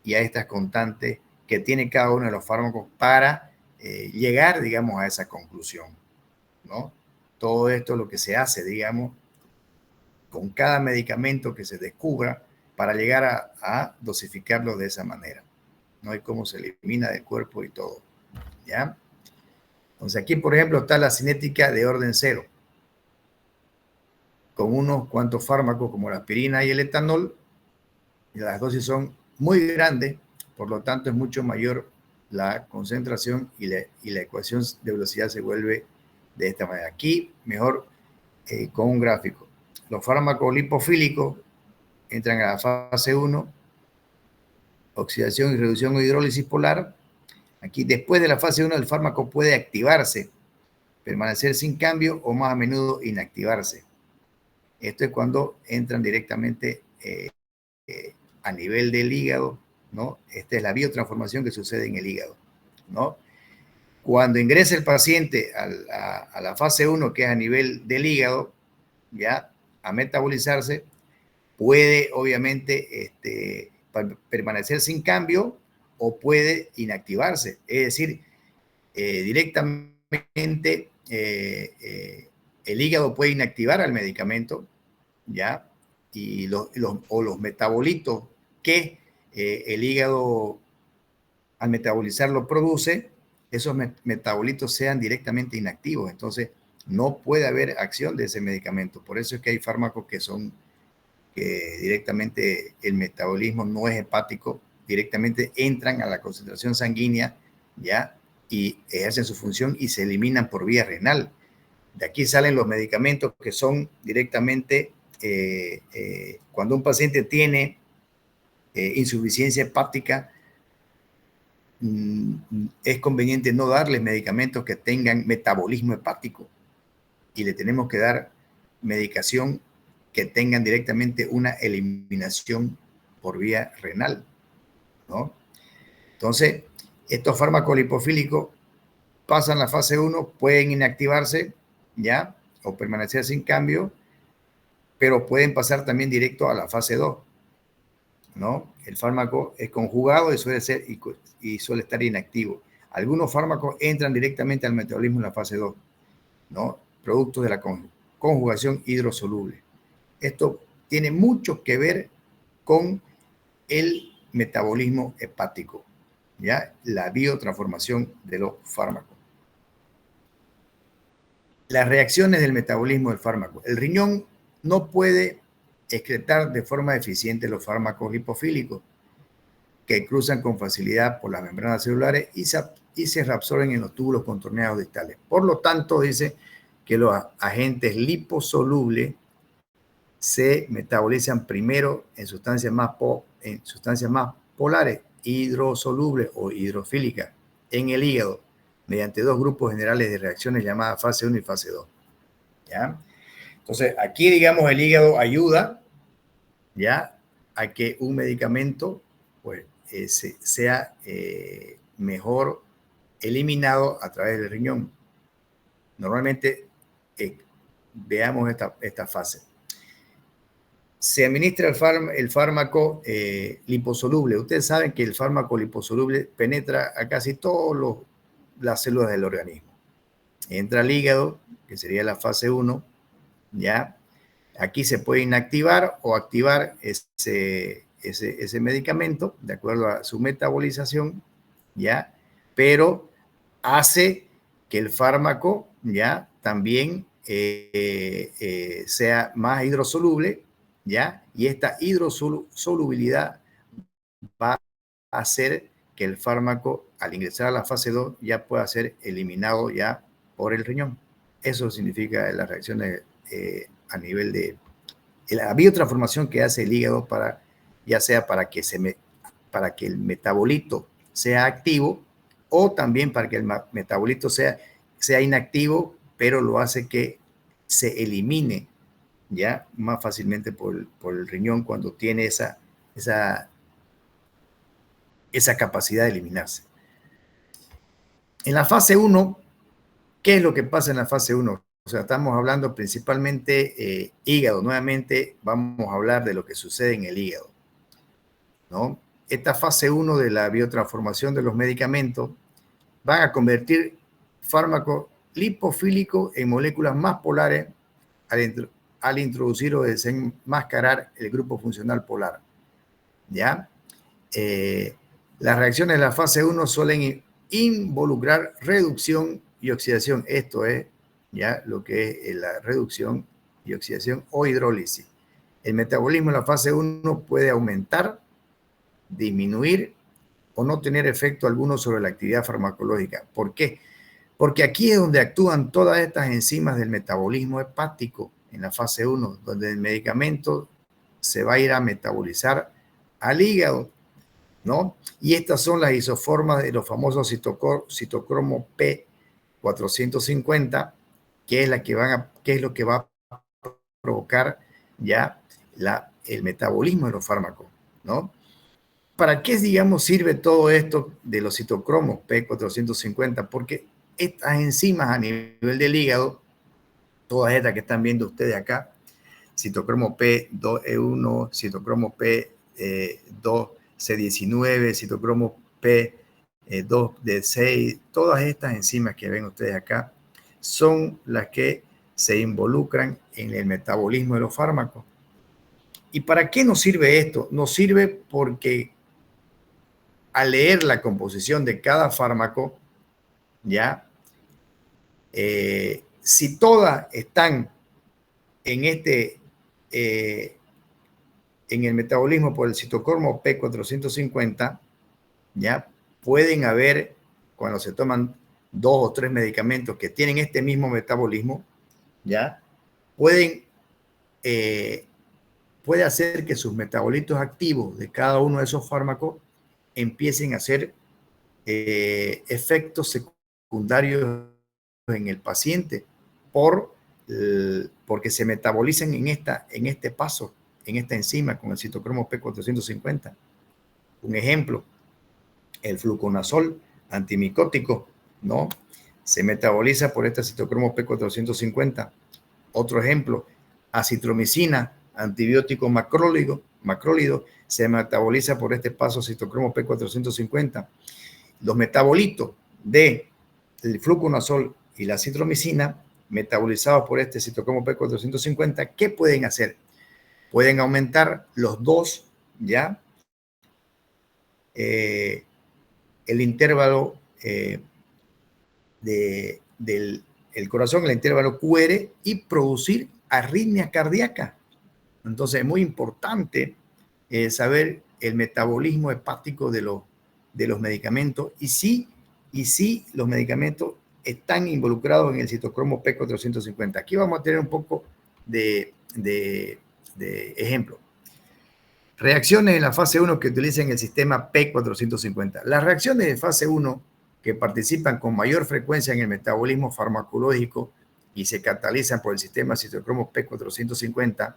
y a estas constantes que tiene cada uno de los fármacos para llegar, digamos, a esa conclusión, ¿no? Todo esto es lo que se hace, digamos, con cada medicamento que se descubra para llegar a dosificarlo de esa manera, ¿no? Y cómo se elimina del cuerpo y todo, ¿ya? Entonces aquí, por ejemplo, está la cinética de orden cero, con unos cuantos fármacos como la aspirina y el etanol, y las dosis son muy grandes, por lo tanto es mucho mayor la concentración y la ecuación de velocidad se vuelve de esta manera. Aquí, mejor con un gráfico. Los fármacos lipofílicos entran a la fase 1, oxidación y reducción o hidrólisis polar. Aquí, después de la fase 1, el fármaco puede activarse, permanecer sin cambio o más a menudo inactivarse. Esto es cuando entran directamente a nivel del hígado, ¿no? Esta es la biotransformación que sucede en el hígado, ¿no? Cuando ingresa el paciente a la fase 1, que es a nivel del hígado, ya a metabolizarse, puede obviamente permanecer sin cambio o puede inactivarse. Es decir, directamente el hígado puede inactivar al medicamento, ¿ya? Y los metabolitos que el hígado al metabolizarlo produce, esos metabolitos sean directamente inactivos. Entonces, no puede haber acción de ese medicamento. Por eso es que hay fármacos que directamente el metabolismo no es hepático, directamente entran a la concentración sanguínea, ¿ya? Y ejercen su función y se eliminan por vía renal. De aquí salen los medicamentos que son directamente, cuando un paciente tiene insuficiencia hepática, es conveniente no darles medicamentos que tengan metabolismo hepático y le tenemos que dar medicación que tengan directamente una eliminación por vía renal, ¿no? Entonces, estos fármacos lipofílicos pasan la fase 1, pueden inactivarse, ¿ya? O permanecer sin cambio, pero pueden pasar también directo a la fase 2, ¿no? El fármaco es conjugado y suele estar inactivo. Algunos fármacos entran directamente al metabolismo en la fase 2, ¿no? Productos de la conjugación hidrosoluble. Esto tiene mucho que ver con el metabolismo hepático, ¿ya? La biotransformación de los fármacos. Las reacciones del metabolismo del fármaco. El riñón no puede excretar de forma eficiente los fármacos lipofílicos que cruzan con facilidad por las membranas celulares y se reabsorben en los túbulos contorneados distales. Por lo tanto, dice que los agentes liposolubles se metabolizan primero en sustancias más polares, hidrosolubles o hidrofílicas, en el hígado, mediante dos grupos generales de reacciones llamadas fase 1 y fase 2. ¿Ya? Entonces, aquí, digamos, el hígado ayuda, ¿ya?, a que un medicamento pues, sea mejor eliminado a través del riñón. Normalmente, veamos esta fase. Se administra el fármaco liposoluble. Ustedes saben que el fármaco liposoluble penetra a casi todas las células del organismo. Entra al hígado, que sería la fase 1, ¿ya? Aquí se puede inactivar o activar ese medicamento de acuerdo a su metabolización, ¿ya? Pero hace que el fármaco, ¿ya?, también sea más hidrosoluble, ¿ya? Y esta hidrosolubilidad va a hacer que el fármaco, al ingresar a la fase 2, ya pueda ser eliminado ya por el riñón. Eso significa la reacción a nivel de la biotransformación que hace el hígado ya sea para que el metabolito sea activo o también para que el metabolito sea inactivo, pero lo hace que se elimine ya más fácilmente por el riñón cuando tiene esa capacidad de eliminarse. En la fase 1, ¿qué es lo que pasa en la fase 1? O sea, estamos hablando principalmente hígado. Nuevamente vamos a hablar de lo que sucede en el hígado, ¿no? esta fase 1 de la biotransformación de los medicamentos van a convertir fármacos lipofílicos en moléculas más polares al introducir o desenmascarar el grupo funcional polar. ¿Ya? Las reacciones de la fase 1 suelen involucrar reducción y oxidación. Esto es ya lo que es la reducción y oxidación o hidrólisis. El metabolismo en la fase 1 puede aumentar, disminuir o no tener efecto alguno sobre la actividad farmacológica. ¿Por qué? Porque aquí es donde actúan todas estas enzimas del metabolismo hepático en la fase 1, donde el medicamento se va a ir a metabolizar al hígado, ¿no? Y estas son las isoformas de los famosos citocromo P450, que es lo que va a provocar ya el metabolismo de los fármacos, ¿no? ¿Para qué, digamos, sirve todo esto de los citocromos P450? Porque estas enzimas a nivel del hígado, todas estas que están viendo ustedes acá, citocromo P2E1, citocromo P2C19, citocromo P2D6, todas estas enzimas que ven ustedes acá son las que se involucran en el metabolismo de los fármacos. ¿Y para qué nos sirve esto? Nos sirve porque al leer la composición de cada fármaco, ¿ya? Si todas están en en el metabolismo por el citocromo P450, ¿ya? Pueden haber, cuando se toman 2 o 3 medicamentos que tienen este mismo metabolismo, ¿ya? Puede hacer que sus metabolitos activos de cada uno de esos fármacos empiecen a hacer efectos secundarios en el paciente porque se metabolizan en este paso, en esta enzima con el citocromo P450. Un ejemplo, el fluconazol antimicótico, ¿no? Se metaboliza por este citocromo P450. Otro ejemplo, acitromicina, antibiótico macrólido, se metaboliza por este paso citocromo P450. Los metabolitos del fluconazol y la acitromicina, metabolizados por este citocromo P450, ¿qué pueden hacer? Pueden aumentar los dos, ¿ya? El intervalo del corazón, el intervalo QR, y producir arritmia cardíaca. Entonces es muy importante saber el metabolismo hepático de los medicamentos y si los medicamentos están involucrados en el citocromo P450. Aquí vamos a tener un poco de ejemplo. Reacciones en la fase 1 que utilizan el sistema P450. Las reacciones de fase 1 que participan con mayor frecuencia en el metabolismo farmacológico y se catalizan por el sistema citocromo P450.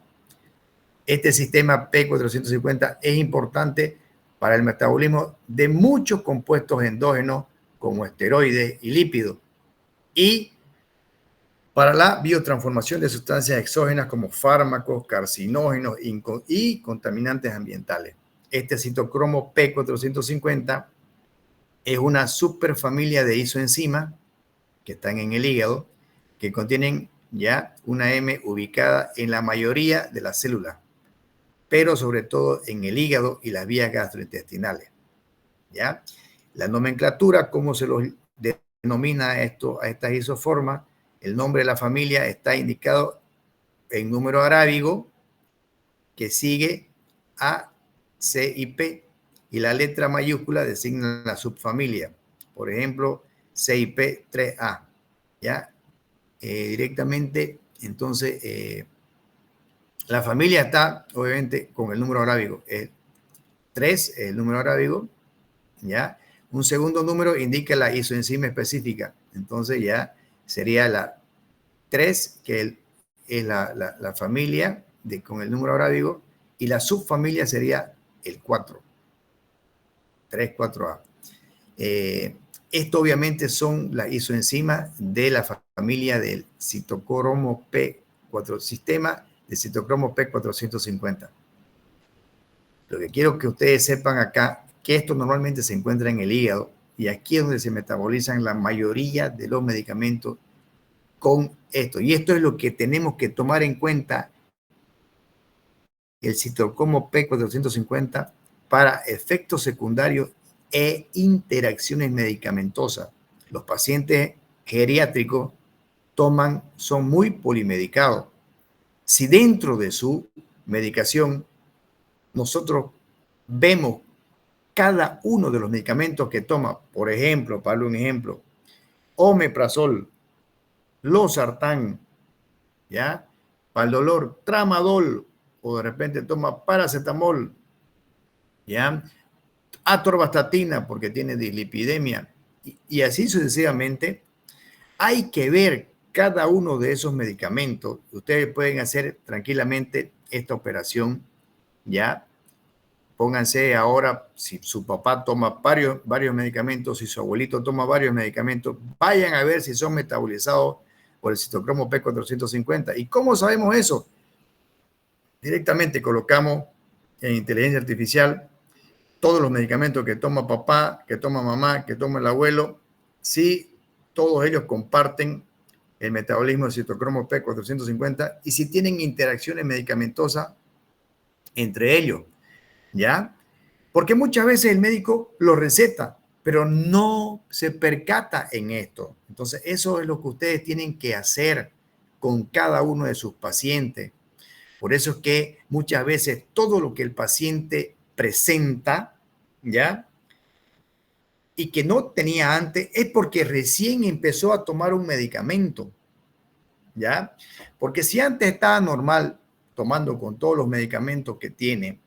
Este sistema P450 es importante para el metabolismo de muchos compuestos endógenos como esteroides y lípidos y para la biotransformación de sustancias exógenas como fármacos, carcinógenos y contaminantes ambientales. Este citocromo P450 es una superfamilia de isoenzimas que están en el hígado, que contienen ya una M ubicada en la mayoría de las células, pero sobre todo en el hígado y las vías gastrointestinales. ¿Ya? La nomenclatura, cómo se los denomina a estas isoformas, el nombre de la familia está indicado en número arábigo que sigue A, C y P, y la letra mayúscula designa la subfamilia. Por ejemplo, CIP3A. ¿Ya? Directamente, entonces, la familia está, obviamente, con el número arábigo. 3, el número arábigo, ¿ya? Un segundo número indica la isoenzima específica. Entonces, ya sería la 3, que es la familia con el número arábigo, y la subfamilia sería el 4. 3, 4A. Esto obviamente son las isoenzimas de la familia del citocromo P4, sistema de citocromo P450. Lo que quiero que ustedes sepan acá que esto normalmente se encuentra en el hígado y aquí es donde se metabolizan la mayoría de los medicamentos con esto. Y esto es lo que tenemos que tomar en cuenta, el citocromo P450 para efectos secundarios e interacciones medicamentosas. Los pacientes geriátricos son muy polimedicados. Si dentro de su medicación nosotros vemos cada uno de los medicamentos que toma, por ejemplo, para darle un ejemplo, omeprazol, losartán, ¿ya? Para el dolor, tramadol, o de repente toma paracetamol, ¿ya? Atorvastatina porque tiene dislipidemia, y así sucesivamente. Hay que ver cada uno de esos medicamentos. Ustedes pueden hacer tranquilamente esta operación, ¿ya? Pónganse ahora, si su papá toma varios medicamentos, si su abuelito toma varios medicamentos, vayan a ver si son metabolizados por el citocromo P450. ¿Y cómo sabemos eso? Directamente colocamos en inteligencia artificial todos los medicamentos que toma papá, que toma mamá, que toma el abuelo, si todos ellos comparten el metabolismo del citocromo P450 y si tienen interacciones medicamentosas entre ellos, ¿ya? Porque muchas veces el médico lo receta, pero no se percata en esto. Entonces, eso es lo que ustedes tienen que hacer con cada uno de sus pacientes. Por eso es que muchas veces todo lo que el paciente presenta, ¿ya? Y que no tenía antes, es porque recién empezó a tomar un medicamento, ¿ya? Porque si antes estaba normal tomando con todos los medicamentos que tiene,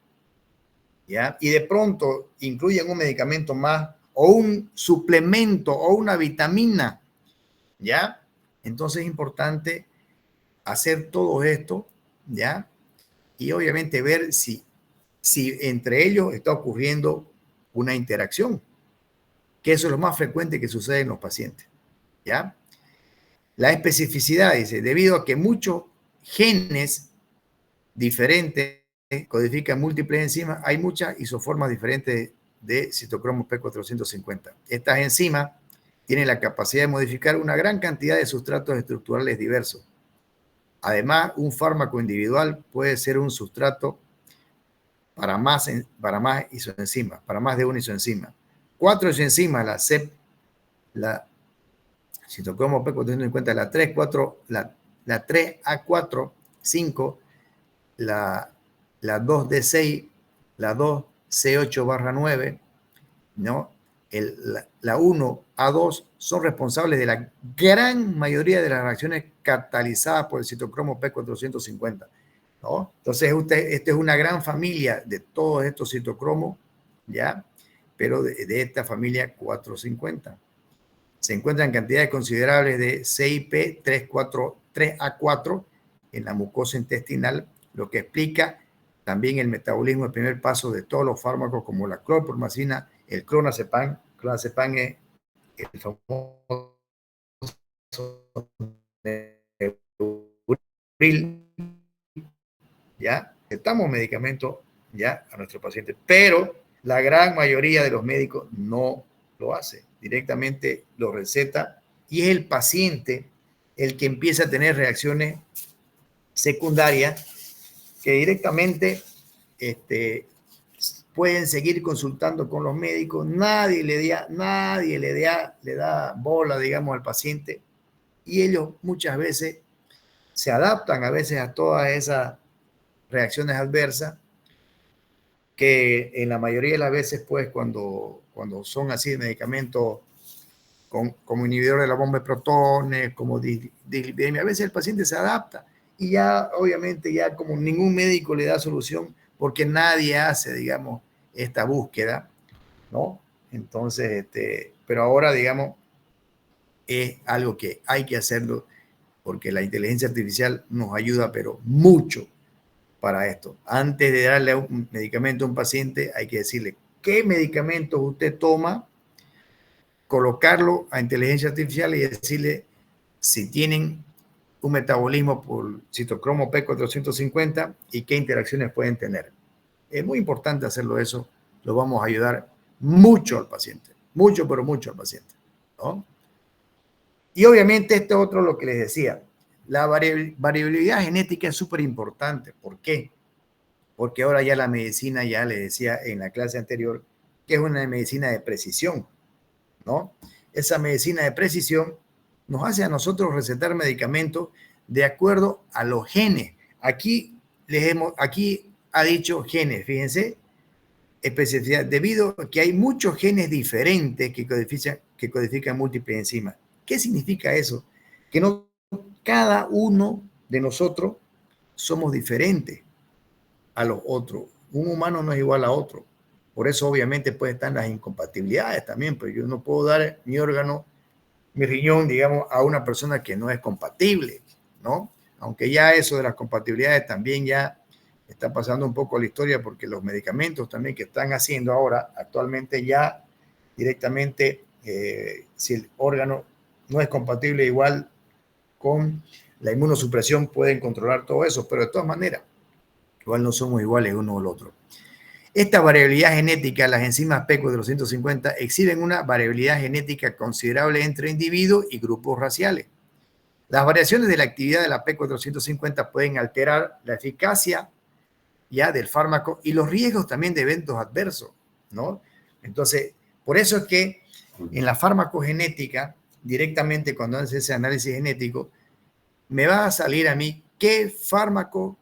¿ya? Y de pronto incluyen un medicamento más o un suplemento o una vitamina, ¿ya? Entonces es importante hacer todo esto, ¿ya? Y obviamente ver si entre ellos está ocurriendo una interacción, que eso es lo más frecuente que sucede en los pacientes, ¿ya? La especificidad dice, debido a que muchos genes diferentes codifican múltiples enzimas, hay muchas isoformas diferentes de citocromo P450. Estas enzimas tienen la capacidad de modificar una gran cantidad de sustratos estructurales diversos. Además, un fármaco individual puede ser un sustrato para más isoenzimas, para más de una isoenzima. 4 isoenzimas, la CEP, la citocromo P450, la 3, 4, la 3A4, 5, la 2D6, la 2C8/9, ¿no? La 1A2 son responsables de la gran mayoría de las reacciones catalizadas por el citocromo P450, ¿no? Entonces, esta es una gran familia de todos estos citocromos, ¿ya? Pero de esta familia 450. Se encuentran cantidades considerables de CIP 3A4 en la mucosa intestinal, lo que explica también el metabolismo, el primer paso de todos los fármacos como la clorpromazina, el clonazepam. Clonazepam es el famoso ¿ya? Estamos medicamentos ya a nuestros pacientes, pero la gran mayoría de los médicos no lo hace. Directamente lo receta y es el paciente el que empieza a tener reacciones secundarias que directamente pueden seguir consultando con los médicos. Nadie le da bola, digamos, al paciente y ellos muchas veces se adaptan a veces a todas esas reacciones adversas que en la mayoría de las veces, pues, cuando son así de medicamentos como inhibidor de la bomba de protones, como dislipidemia, a veces el paciente se adapta y ya, obviamente, ya como ningún médico le da solución porque nadie hace, digamos, esta búsqueda, ¿no? Entonces, pero ahora, digamos, es algo que hay que hacerlo porque la inteligencia artificial nos ayuda, pero mucho para esto. Antes de darle un medicamento a un paciente, hay que decirle qué medicamentos usted toma, colocarlo a inteligencia artificial y decirle si tienen un metabolismo por citocromo P450 y qué interacciones pueden tener. Es muy importante hacerlo eso, lo vamos a ayudar mucho al paciente, mucho, pero mucho al paciente, ¿no? Y obviamente esto es otro lo que les decía, la variabilidad genética es súper importante. ¿Por qué? Porque ahora ya la medicina, ya les decía en la clase anterior, que es una medicina de precisión, ¿no? Esa medicina de precisión nos hace a nosotros recetar medicamentos de acuerdo a los genes. Aquí ha dicho genes, fíjense, especificidad, debido a que hay muchos genes diferentes que codifican múltiples enzimas. ¿Qué significa eso? Que no cada uno de nosotros somos diferentes a los otros. Un humano no es igual a otro. Por eso obviamente pueden estar las incompatibilidades también, pero yo no puedo dar mi órgano, mi riñón, digamos, a una persona que no es compatible, ¿no? Aunque ya eso de las compatibilidades también ya está pasando un poco a la historia, porque los medicamentos también que están haciendo ahora, actualmente ya directamente, si el órgano no es compatible igual con la inmunosupresión, pueden controlar todo eso, pero de todas maneras, igual no somos iguales uno o el otro. Esta variabilidad genética, las enzimas P450 exhiben una variabilidad genética considerable entre individuos y grupos raciales. Las variaciones de la actividad de la P450 pueden alterar la eficacia ya del fármaco y los riesgos también de eventos adversos, ¿no? Entonces, por eso es que en la farmacogenética, directamente cuando hace ese análisis genético, me va a salir a mí qué fármaco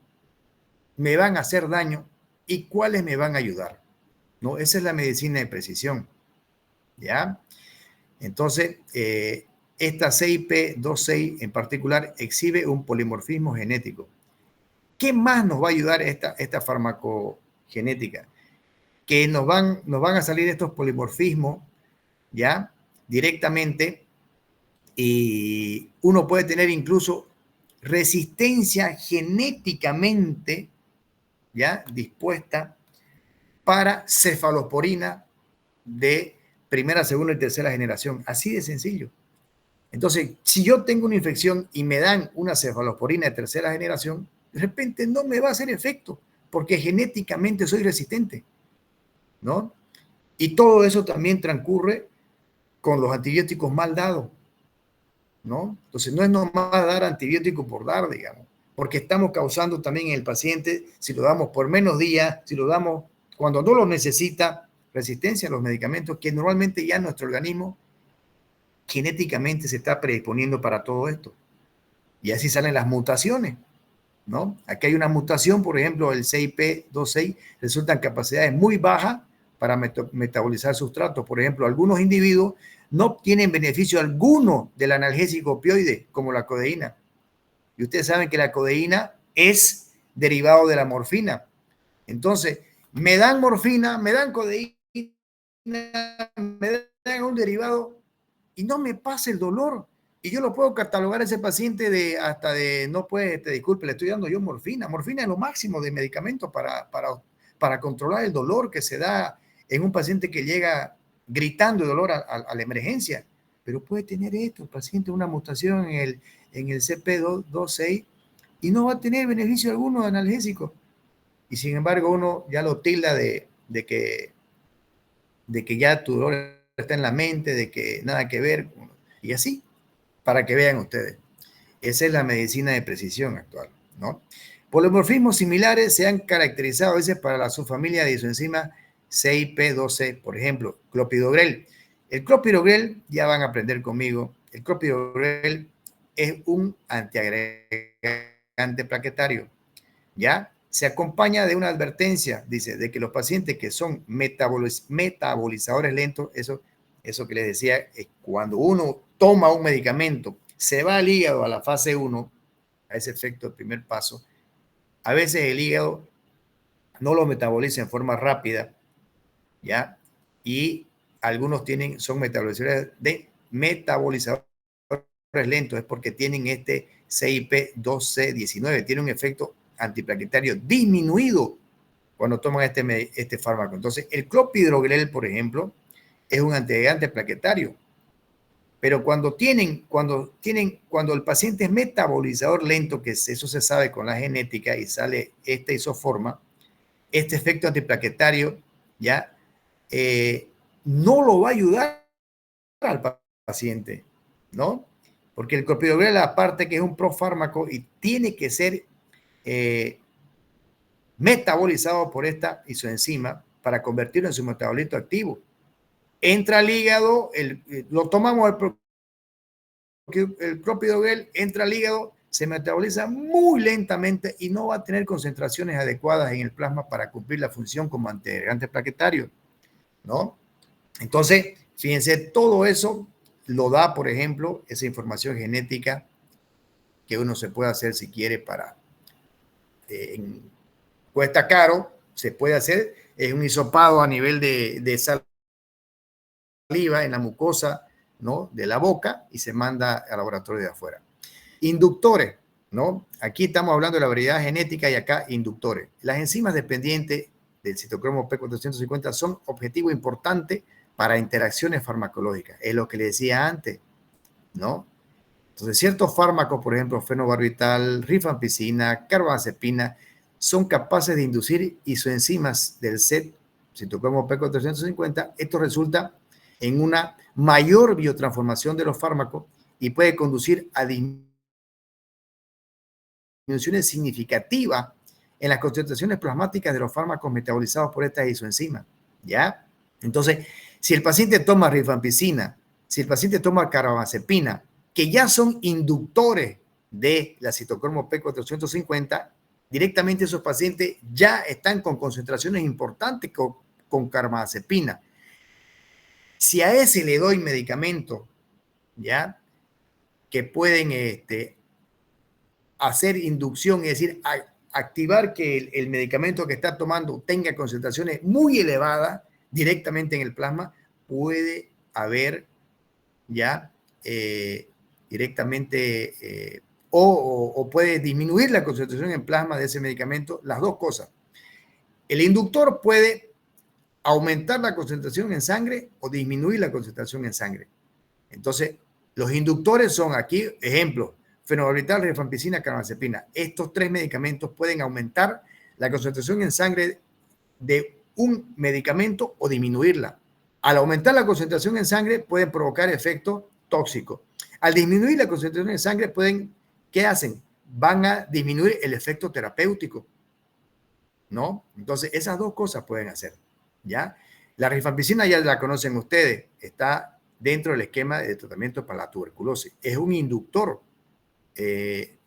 me van a hacer daño y cuáles me van a ayudar, ¿no? Esa es la medicina de precisión, ¿ya? Entonces, esta CIP26 en particular exhibe un polimorfismo genético. ¿Qué más nos va a ayudar esta farmacogenética? Que nos van a salir estos polimorfismos, ¿ya? Directamente, y uno puede tener incluso resistencia genéticamente, ¿ya? Dispuesta para cefalosporina de primera, segunda y tercera generación. Así de sencillo. Entonces, si yo tengo una infección y me dan una cefalosporina de tercera generación, de repente no me va a hacer efecto porque genéticamente soy resistente, ¿no? Y todo eso también transcurre con los antibióticos mal dados, ¿no? Entonces, no es normal dar antibiótico por dar, digamos, porque estamos causando también en el paciente, si lo damos por menos días, si lo damos cuando no lo necesita, resistencia a los medicamentos, que normalmente ya nuestro organismo genéticamente se está predisponiendo para todo esto. Y así salen las mutaciones, ¿no? Aquí hay una mutación, por ejemplo, el CIP26 resultan capacidades muy bajas para metabolizar sustratos. Por ejemplo, algunos individuos no obtienen beneficio alguno del analgésico opioide, como la codeína. Y ustedes saben que la codeína es derivado de la morfina. Entonces, me dan morfina, me dan codeína, me dan un derivado y no me pasa el dolor. Y yo lo puedo catalogar a ese paciente hasta de, no puede, disculpe, le estoy dando yo morfina. Morfina es lo máximo de medicamento para controlar el dolor que se da en un paciente que llega gritando de dolor a la emergencia. Pero puede tener esto, el paciente, una mutación en el CP26 y no va a tener beneficio alguno de analgésico. Y sin embargo, uno ya lo tilda de que ya tu dolor está en la mente, de que nada que ver, y así, para que vean ustedes. Esa es la medicina de precisión actual, ¿no? Polimorfismos similares se han caracterizado a veces para la subfamilia de isoenzima CIP12, por ejemplo, clopidogrel. El clopidogrel, ya van a aprender conmigo, el clopidogrel es un antiagregante plaquetario, ¿ya? Se acompaña de una advertencia, dice, de que los pacientes que son metabolizadores lentos, eso que les decía, es cuando uno toma un medicamento, se va al hígado a la fase 1, a ese efecto, el primer paso, a veces el hígado no lo metaboliza en forma rápida, ¿ya? Y algunos son metabolizadores lentos, es porque tienen este CIP1219, tiene un efecto antiplaquetario disminuido cuando toman este fármaco. Entonces, el clopidogrel, por ejemplo, es un antiagregante plaquetario. Pero cuando el paciente es metabolizador lento, que eso se sabe con la genética y sale esta isoforma, este efecto antiplaquetario ya no lo va a ayudar al paciente, ¿no? Porque el clopidogrel, la parte que es un profármaco y tiene que ser metabolizado por esta isoenzima para convertirlo en su metabolito activo. Entra al hígado, lo tomamos el clopidogrel, entra al hígado, se metaboliza muy lentamente y no va a tener concentraciones adecuadas en el plasma para cumplir la función como antiagregante plaquetario, ¿no? Entonces, fíjense, todo eso lo da, por ejemplo, esa información genética que uno se puede hacer si quiere para... cuesta caro, se puede hacer, es un hisopado a nivel de saliva en la mucosa, ¿no?, de la boca y se manda al laboratorio de afuera. Inductores, ¿no? Aquí estamos hablando de la variedad genética y acá inductores. Las enzimas dependientes del citocromo P450 son objetivo importante para interacciones farmacológicas. Es lo que le decía antes, ¿no? Entonces, ciertos fármacos, por ejemplo, fenobarbital, rifampicina, carbamazepina, son capaces de inducir isoenzimas del set citocromo P450. Esto resulta en una mayor biotransformación de los fármacos y puede conducir a disminuciones significativas en las concentraciones plasmáticas de los fármacos metabolizados por estas isoenzimas, ¿ya? Entonces, si el paciente toma rifampicina, si el paciente toma carbamazepina, que ya son inductores de la citocromo P450, directamente esos pacientes ya están con concentraciones importantes con carbamazepina. Si a ese le doy medicamentos, ¿ya?, que pueden hacer inducción, es decir, activar que el medicamento que está tomando tenga concentraciones muy elevadas directamente en el plasma, puede haber ya directamente o puede disminuir la concentración en plasma de ese medicamento, las dos cosas. El inductor puede aumentar la concentración en sangre o disminuir la concentración en sangre. Entonces, los inductores son aquí, ejemplo, fenobarbital, rifampicina, carbamazepina. Estos tres medicamentos pueden aumentar la concentración en sangre de un medicamento o disminuirla. Al aumentar la concentración en sangre pueden provocar efectos tóxicos. Al disminuir la concentración en sangre ¿qué hacen? Van a disminuir el efecto terapéutico, ¿no? Entonces, esas dos cosas pueden hacer, ¿ya? La rifampicina ya la conocen ustedes, está dentro del esquema de tratamiento para la tuberculosis. Es un inductor de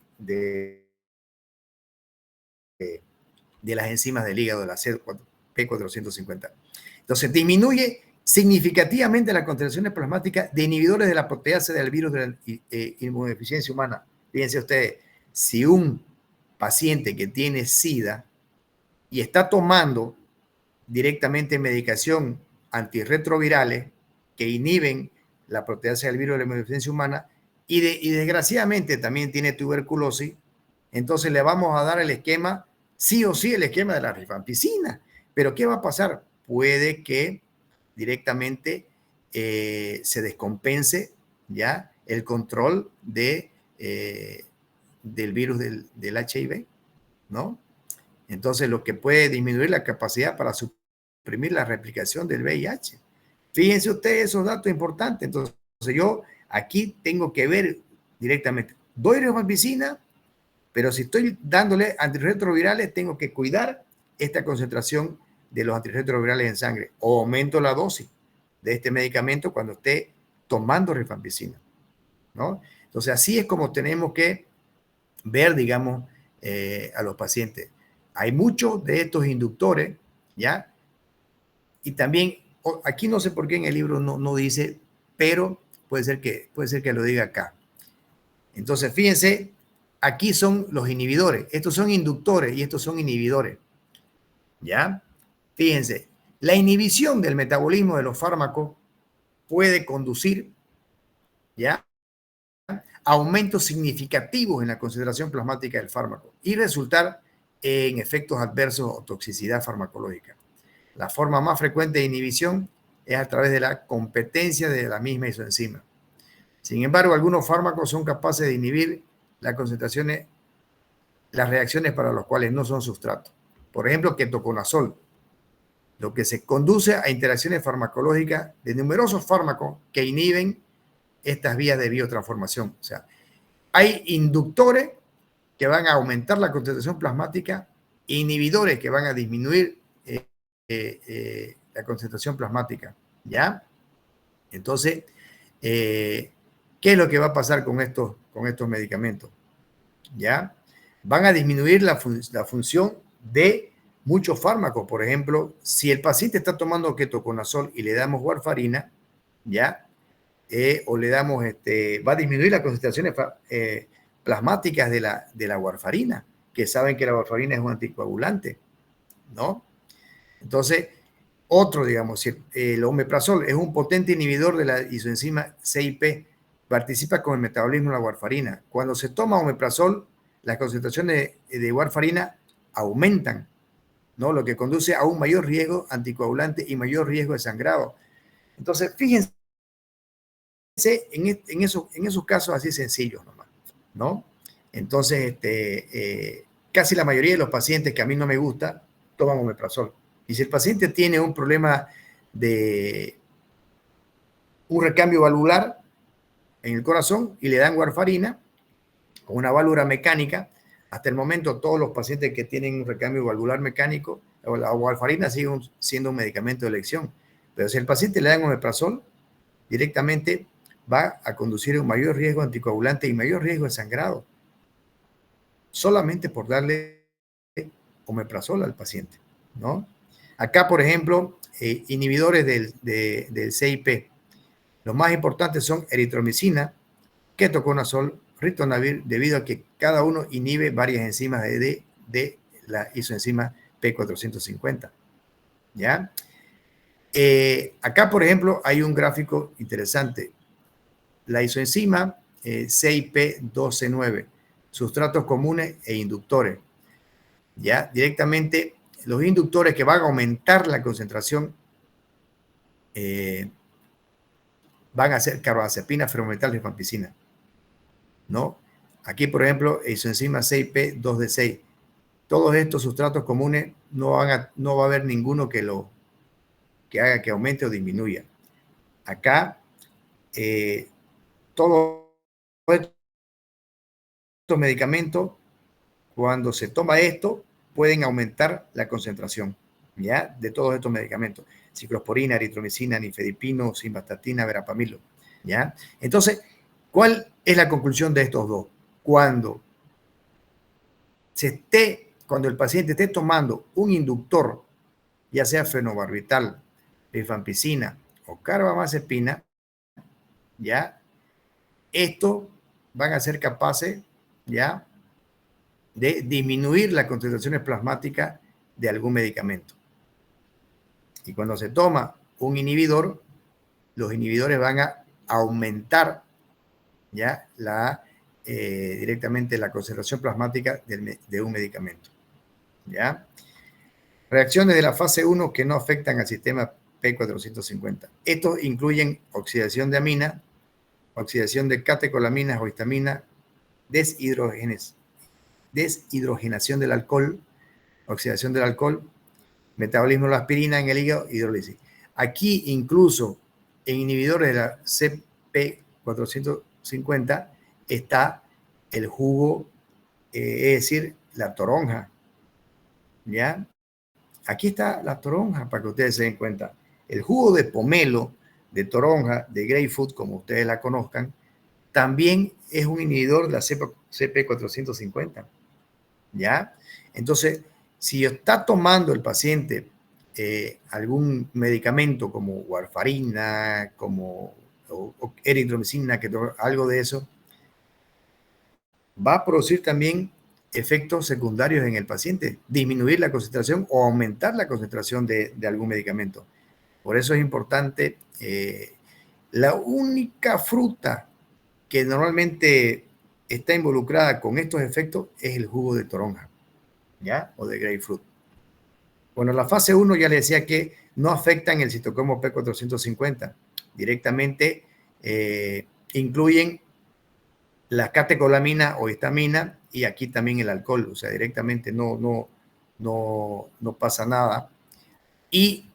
las enzimas del hígado, de la P450. Entonces, disminuye significativamente las concentraciones plasmáticas de inhibidores de la proteasa del virus de la inmunodeficiencia humana. Fíjense ustedes, si un paciente que tiene SIDA y está tomando directamente medicación antirretrovirales que inhiben la proteasa del virus de la inmunodeficiencia humana y desgraciadamente también tiene tuberculosis, entonces le vamos a dar el esquema, sí o sí, el esquema de la rifampicina. Pero ¿qué va a pasar? Puede que directamente se descompense ya el control del virus del HIV, ¿no? Entonces, lo que puede disminuir la capacidad para suprimir la replicación del VIH. Fíjense ustedes esos datos importantes. Entonces, yo aquí tengo que ver directamente. Doy rifampicina, pero si estoy dándole antirretrovirales, tengo que cuidar esta concentración de los antirretrovirales en sangre o aumento la dosis de este medicamento cuando esté tomando rifampicina, ¿no? Entonces, así es como tenemos que ver, digamos, a los pacientes. Hay muchos de estos inductores, ¿ya? Y también, aquí no sé por qué en el libro no dice, pero puede ser que lo diga acá. Entonces, fíjense, aquí son los inhibidores. Estos son inductores y estos son inhibidores, ¿ya? Fíjense, la inhibición del metabolismo de los fármacos puede conducir, ¿ya?, a aumentos significativos en la concentración plasmática del fármaco y resultar en efectos adversos o toxicidad farmacológica. La forma más frecuente de inhibición es a través de la competencia de la misma isoenzima. Sin embargo, algunos fármacos son capaces de inhibir las concentraciones, las reacciones para las cuales no son sustrato. Por ejemplo, ketoconazol. lo que se conduce a interacciones farmacológicas de numerosos fármacos que inhiben estas vías de biotransformación. O sea, hay inductores que van a aumentar la concentración plasmática, inhibidores que van a disminuir la concentración plasmática, ¿ya? Entonces, ¿qué es lo que va a pasar con estos medicamentos? ¿Ya? Van a disminuir la función de muchos fármacos. Por ejemplo, si el paciente está tomando ketoconazol y le damos warfarina, ¿ya? O le damos, va a disminuir las concentraciones plasmáticas de la warfarina, que saben que la warfarina es un anticoagulante, ¿no? Entonces, digamos, si el omeprazol es un potente inhibidor de la isoenzima CIP, participa con el metabolismo de la warfarina. Cuando se toma omeprazol, las concentraciones de warfarina aumentan, ¿no? Lo que conduce a un mayor riesgo anticoagulante y mayor riesgo de sangrado. Entonces, fíjense en esos casos así sencillos nomás, ¿no? Entonces, casi la mayoría de los pacientes que a mí no me gusta toman omeprazol. Y si el paciente tiene un problema de un recambio valvular en el corazón y le dan warfarina o una válvula mecánica, hasta el momento todos los pacientes que tienen un recambio valvular mecánico, la warfarina sigue siendo un medicamento de elección. Pero si el paciente le dan omeprazol, directamente va a conducir a un mayor riesgo anticoagulante y mayor riesgo de sangrado, solamente por darle omeprazol al paciente, ¿no? Acá, por ejemplo, inhibidores del CIP. Los más importantes son eritromicina, ketoconazol, ritonavir, debido a que cada uno inhibe varias enzimas de la isoenzima P450. ¿Ya? Acá, por ejemplo, hay un gráfico interesante. La isoenzima CIP12-9, sustratos comunes e inductores. ¿Ya? Directamente, los inductores que van a aumentar la concentración van a ser carbamazepina, ferrometal, rifampicina, ¿no? Aquí, por ejemplo, isoenzima 6P2D6. Todos estos sustratos comunes no va a haber ninguno que haga que aumente o disminuya. Acá, todos estos medicamentos, cuando se toma esto, pueden aumentar la concentración, ¿ya? De todos estos medicamentos. Ciclosporina, eritromicina, nifedipino, simvastatina, verapamilo, ¿ya? Entonces, ¿cuál es la conclusión de estos dos? Cuando el paciente esté tomando un inductor, ya sea fenobarbital, rifampicina o carbamazepina, ¿ya? Estos van a ser capaces, ¿ya?, de disminuir las concentraciones plasmáticas de algún medicamento. Y cuando se toma un inhibidor, los inhibidores van a aumentar, ¿ya?, directamente la concentración plasmática de un medicamento, ¿ya? Reacciones de la fase 1 que no afectan al sistema P450. Estos incluyen oxidación de amina, oxidación de catecolaminas o histamina, deshidrogenación del alcohol, oxidación del alcohol, metabolismo de la aspirina en el hígado, hidrólisis. Aquí incluso en inhibidores de la CP450 está el jugo, es decir, la toronja, ¿ya? Aquí está la toronja para que ustedes se den cuenta. El jugo de pomelo, de toronja, de grapefruit, como ustedes la conozcan, también es un inhibidor de la CP450, ¿ya? Entonces, si está tomando el paciente algún medicamento como warfarina, como eritromicina, algo de eso, va a producir también efectos secundarios en el paciente, disminuir la concentración o aumentar la concentración de algún medicamento. Por eso es importante, la única fruta que normalmente está involucrada con estos efectos es el jugo de toronja, ¿ya? O de grapefruit. Bueno, la fase 1 ya le decía que no afectan el citocromo P450. Directamente incluyen la catecolamina o histamina y aquí también el alcohol. O sea, directamente no pasa nada. Y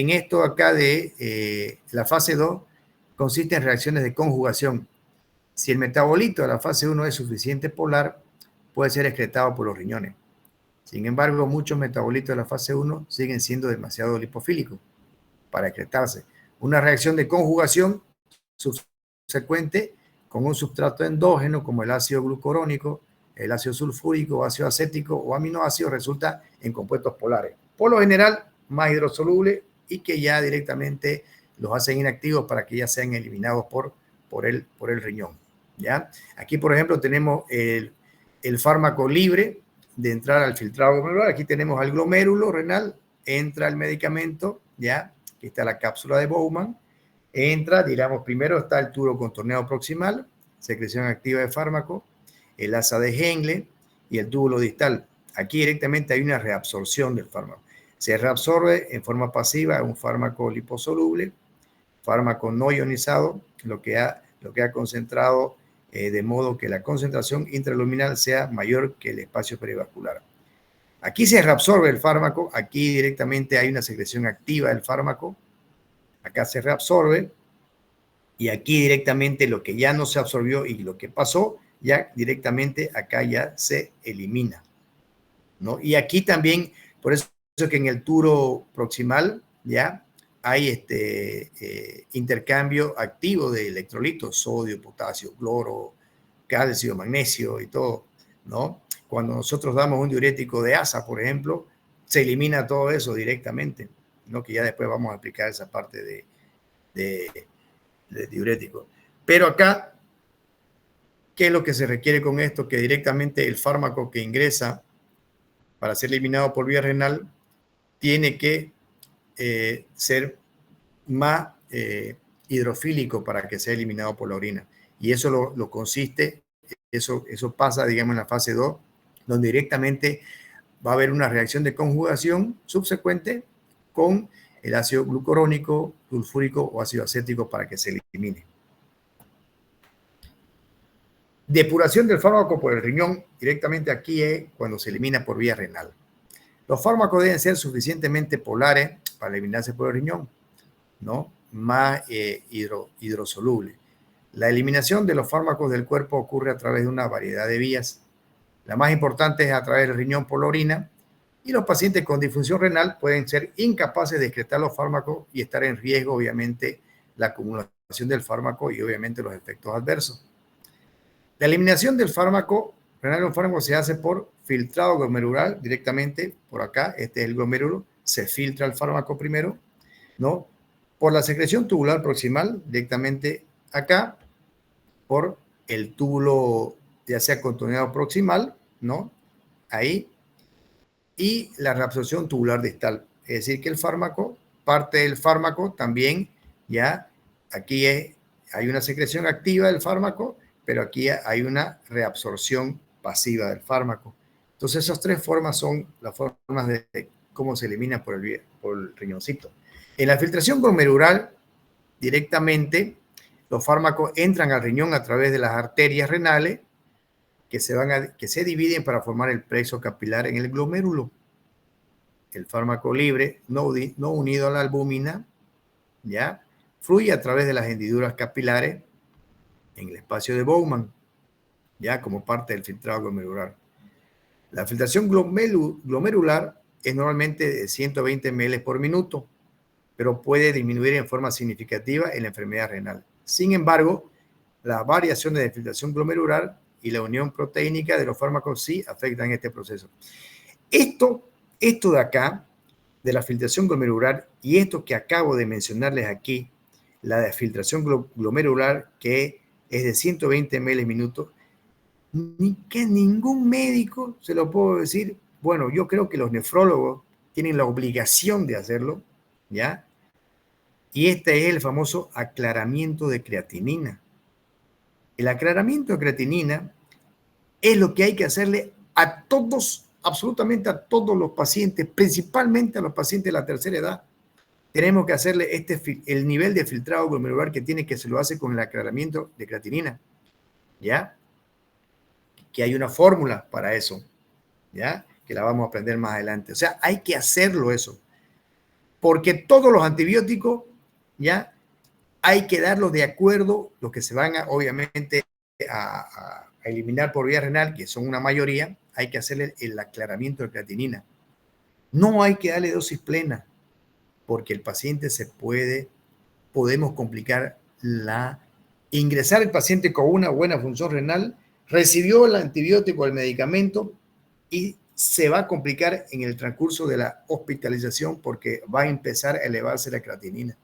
en esto acá de la fase 2 consiste en reacciones de conjugación. Si el metabolito de la fase 1 es suficiente polar, puede ser excretado por los riñones. Sin embargo, muchos metabolitos de la fase 1 siguen siendo demasiado lipofílicos para excretarse. Una reacción de conjugación subsecuente con un sustrato endógeno como el ácido glucurónico, el ácido sulfúrico, ácido acético o aminoácidos resulta en compuestos polares. Por lo general, más hidrosolubles y que ya directamente los hacen inactivos para que ya sean eliminados por el riñón. ¿Ya? Aquí, por ejemplo, tenemos el fármaco libre de entrar al filtrado glomerular. Aquí tenemos al glomérulo renal, entra el medicamento, ¿ya? Aquí está la cápsula de Bowman, entra, digamos, primero está el tubo contorneado proximal, secreción activa de fármaco, el asa de Henle y el túbulo distal. Aquí directamente hay una reabsorción del fármaco. Se reabsorbe en forma pasiva un fármaco liposoluble, fármaco no ionizado, lo que ha concentrado de modo que la concentración intraluminal sea mayor que el espacio perivascular. Aquí se reabsorbe el fármaco, aquí directamente hay una secreción activa del fármaco, acá se reabsorbe y aquí directamente lo que ya no se absorbió y lo que pasó, ya directamente acá ya se elimina, ¿no? Y aquí también, por eso que en el turo proximal ya hay intercambio activo de electrolitos, sodio, potasio, cloro, calcio, magnesio y todo, ¿no? Cuando nosotros damos un diurético de asa, por ejemplo, se elimina todo eso directamente, ¿no? Que ya después vamos a aplicar esa parte de diurético. Pero acá, ¿qué es lo que se requiere con esto? Que directamente el fármaco que ingresa para ser eliminado por vía renal tiene que ser más hidrofílico para que sea eliminado por la orina. Y eso lo consiste, eso pasa, digamos, en la fase 2, donde directamente va a haber una reacción de conjugación subsecuente con el ácido glucurónico, sulfúrico o ácido acético para que se elimine. Depuración del fármaco por el riñón, directamente aquí es cuando se elimina por vía renal. Los fármacos deben ser suficientemente polares para eliminarse por el riñón, ¿no? Más hidrosoluble. La eliminación de los fármacos del cuerpo ocurre a través de una variedad de vías. La más importante es a través del riñón por la orina, y los pacientes con disfunción renal pueden ser incapaces de excretar los fármacos y estar en riesgo, obviamente, la acumulación del fármaco y obviamente los efectos adversos. La eliminación del fármaco renal, un fármaco se hace por filtrado glomerular directamente, por acá, este es el glomérulo, se filtra el fármaco primero, ¿no? Por la secreción tubular proximal, directamente acá, por el túbulo, ya sea contorneado proximal, ¿no? Ahí, y la reabsorción tubular distal. Es decir, que el fármaco, parte del fármaco también, ya, aquí hay una secreción activa del fármaco, pero aquí hay una reabsorción pasiva del fármaco. Entonces, esas tres formas son las formas de cómo se elimina por el riñoncito. En la filtración glomerular, directamente, los fármacos entran al riñón a través de las arterias renales que se dividen para formar el plexo capilar en el glomérulo. El fármaco libre, no unido a la albúmina, ¿ya? Fluye a través de las hendiduras capilares en el espacio de Bowman, ya como parte del filtrado glomerular. La filtración glomerular es normalmente de 120 ml por minuto, pero puede disminuir en forma significativa en la enfermedad renal. Sin embargo, las variaciones de filtración glomerular y la unión proteínica de los fármacos sí afectan este proceso. Esto de acá, de la filtración glomerular, y esto que acabo de mencionarles aquí, la de filtración glomerular, que es de 120 ml minutos, ni que ningún médico se lo puedo decir. Bueno, yo creo que los nefrólogos tienen la obligación de hacerlo, ¿ya? Y este es el famoso aclaramiento de creatinina. El aclaramiento de creatinina es lo que hay que hacerle a todos, absolutamente a todos los pacientes, principalmente a los pacientes de la tercera edad. Tenemos que hacerle el nivel de filtrado glomerular que tiene, que se lo hace con el aclaramiento de creatinina, ¿ya? Que hay una fórmula para eso, ¿ya? Que la vamos a aprender más adelante. O sea, hay que hacerlo eso. porque todos los antibióticos, ya, hay que darlos de acuerdo, los que se van a, obviamente a eliminar por vía renal, que son una mayoría, hay que hacerle el aclaramiento de creatinina. No hay que darle dosis plena, porque el paciente podemos complicar ingresar el paciente con una buena función renal, recibió el antibiótico, el medicamento, y se va a complicar en el transcurso de la hospitalización porque va a empezar a elevarse la creatinina.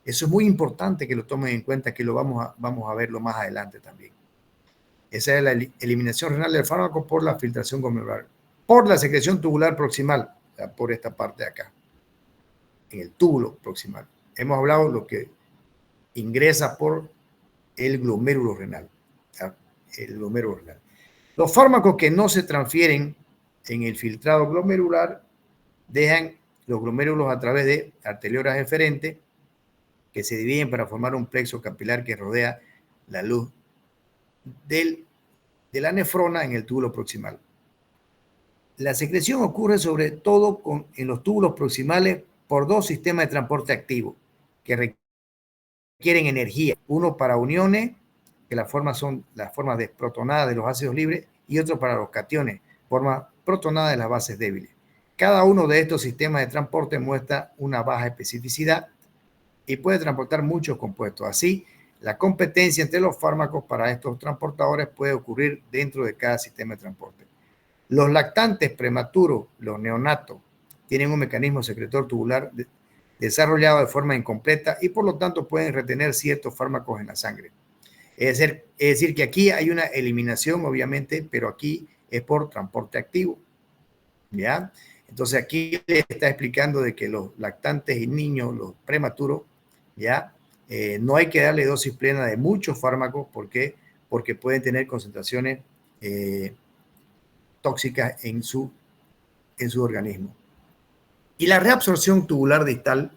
Eso es muy importante que lo tomen en cuenta, que lo vamos a verlo más adelante también. Esa es la eliminación renal del fármaco por la filtración glomerular, por la secreción tubular proximal, o sea, por esta parte de acá, en el túbulo proximal. Hemos hablado de lo que ingresa por el glomérulo renal, el glomérulo renal. Los fármacos que no se transfieren en el filtrado glomerular dejan los glomérulos a través de arteriolas eferentes que se dividen para formar un plexo capilar que rodea la luz de la nefrona en el túbulo proximal. La secreción ocurre sobre todo en los túbulos proximales por dos sistemas de transporte activo que requieren energía. Uno para uniones, que las formas son las formas desprotonadas de los ácidos libres, y otro para los cationes, formas protonadas de las bases débiles. Cada uno de estos sistemas de transporte muestra una baja especificidad y puede transportar muchos compuestos. Así, la competencia entre los fármacos para estos transportadores puede ocurrir dentro de cada sistema de transporte. Los lactantes prematuros, los neonatos, tienen un mecanismo secretor tubular desarrollado de forma incompleta y por lo tanto pueden retener ciertos fármacos en la sangre. Es decir, que aquí hay una eliminación, obviamente, pero aquí es por transporte activo. ¿Ya? Entonces aquí le está explicando de que los lactantes y niños, los prematuros, ¿ya? No hay que darle dosis plena de muchos fármacos porque pueden tener concentraciones tóxicas en su organismo. Y la reabsorción tubular distal,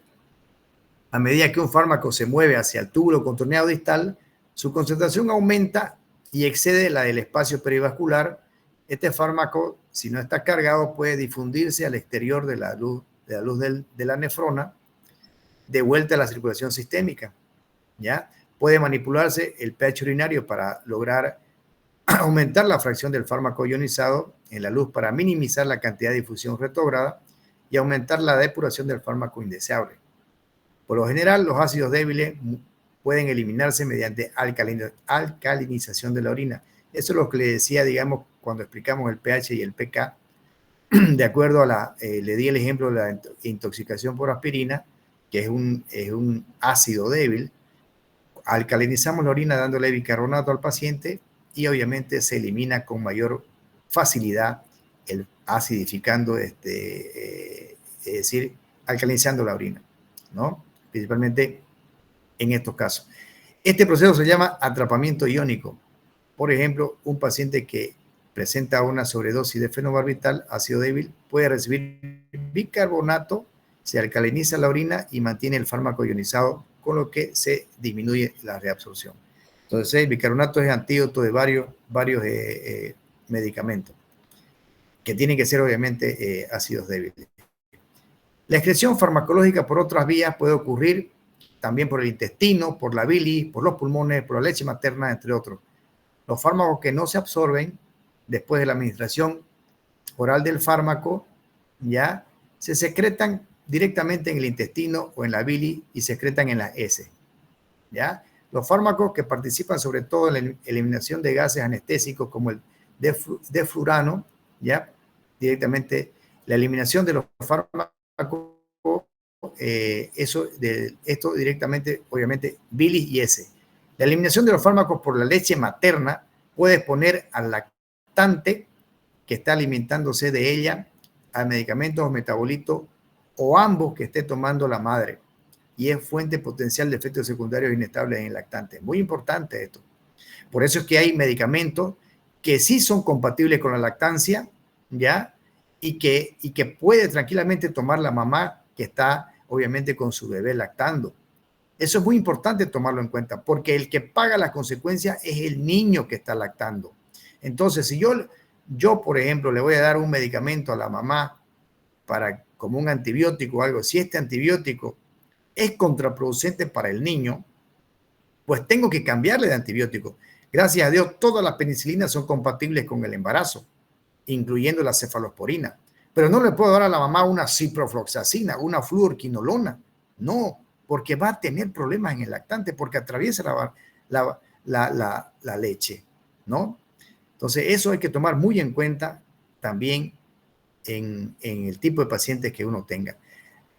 a medida que un fármaco se mueve hacia el túbulo contorneado distal, su concentración aumenta y excede la del espacio perivascular. Este fármaco, si no está cargado, puede difundirse al exterior de la luz de la nefrona, de vuelta a la circulación sistémica. ¿Ya? Puede manipularse el pH urinario para lograr aumentar la fracción del fármaco ionizado en la luz para minimizar la cantidad de difusión retrógrada y aumentar la depuración del fármaco indeseable. Por lo general, los ácidos débiles pueden eliminarse mediante alcalinización de la orina. Eso es lo que le decía, digamos, cuando explicamos el pH y el pK. De acuerdo a le di el ejemplo de la intoxicación por aspirina, que es un ácido débil. Alcalinizamos la orina dándole bicarbonato al paciente y obviamente se elimina con mayor facilidad el acidificando, es decir, alcalinizando la orina, ¿no? Principalmente en estos casos. Este proceso se llama atrapamiento iónico. Por ejemplo, un paciente que presenta una sobredosis de fenobarbital, ácido débil, puede recibir bicarbonato, se alcaliniza la orina y mantiene el fármaco ionizado, con lo que se disminuye la reabsorción. Entonces, el bicarbonato es antídoto de varios medicamentos, que tienen que ser obviamente ácidos débiles. La excreción farmacológica por otras vías puede ocurrir también por el intestino, por la bilis, por los pulmones, por la leche materna, entre otros. Los fármacos que no se absorben después de la administración oral del fármaco, ya se secretan directamente en el intestino o en la bilis y se secretan en la heces. ¿Ya? Los fármacos que participan sobre todo en la eliminación de gases anestésicos como el deflurano, ¿ya? Directamente la eliminación de los fármacos, esto directamente, obviamente, bilis y heces. La eliminación de los fármacos por la leche materna puede exponer al lactante que está alimentándose de ella a medicamentos o metabolitos o ambos que esté tomando la madre, y es fuente potencial de efectos secundarios inestables en el lactante. Muy importante esto. Por eso es que hay medicamentos que sí son compatibles con la lactancia, ¿ya? Y que puede tranquilamente tomar la mamá que está obviamente con su bebé lactando. Eso es muy importante tomarlo en cuenta, porque el que paga las consecuencias es el niño que está lactando. Entonces, si yo, por ejemplo, le voy a dar un medicamento a la mamá para como un antibiótico o algo, si este antibiótico es contraproducente para el niño, pues tengo que cambiarle de antibiótico. Gracias a Dios, todas las penicilinas son compatibles con el embarazo, incluyendo la cefalosporina. Pero no le puedo dar a la mamá una ciprofloxacina, una fluorquinolona. No, porque va a tener problemas en el lactante, porque atraviesa la leche, ¿no? Entonces, eso hay que tomar muy en cuenta también en el tipo de pacientes que uno tenga.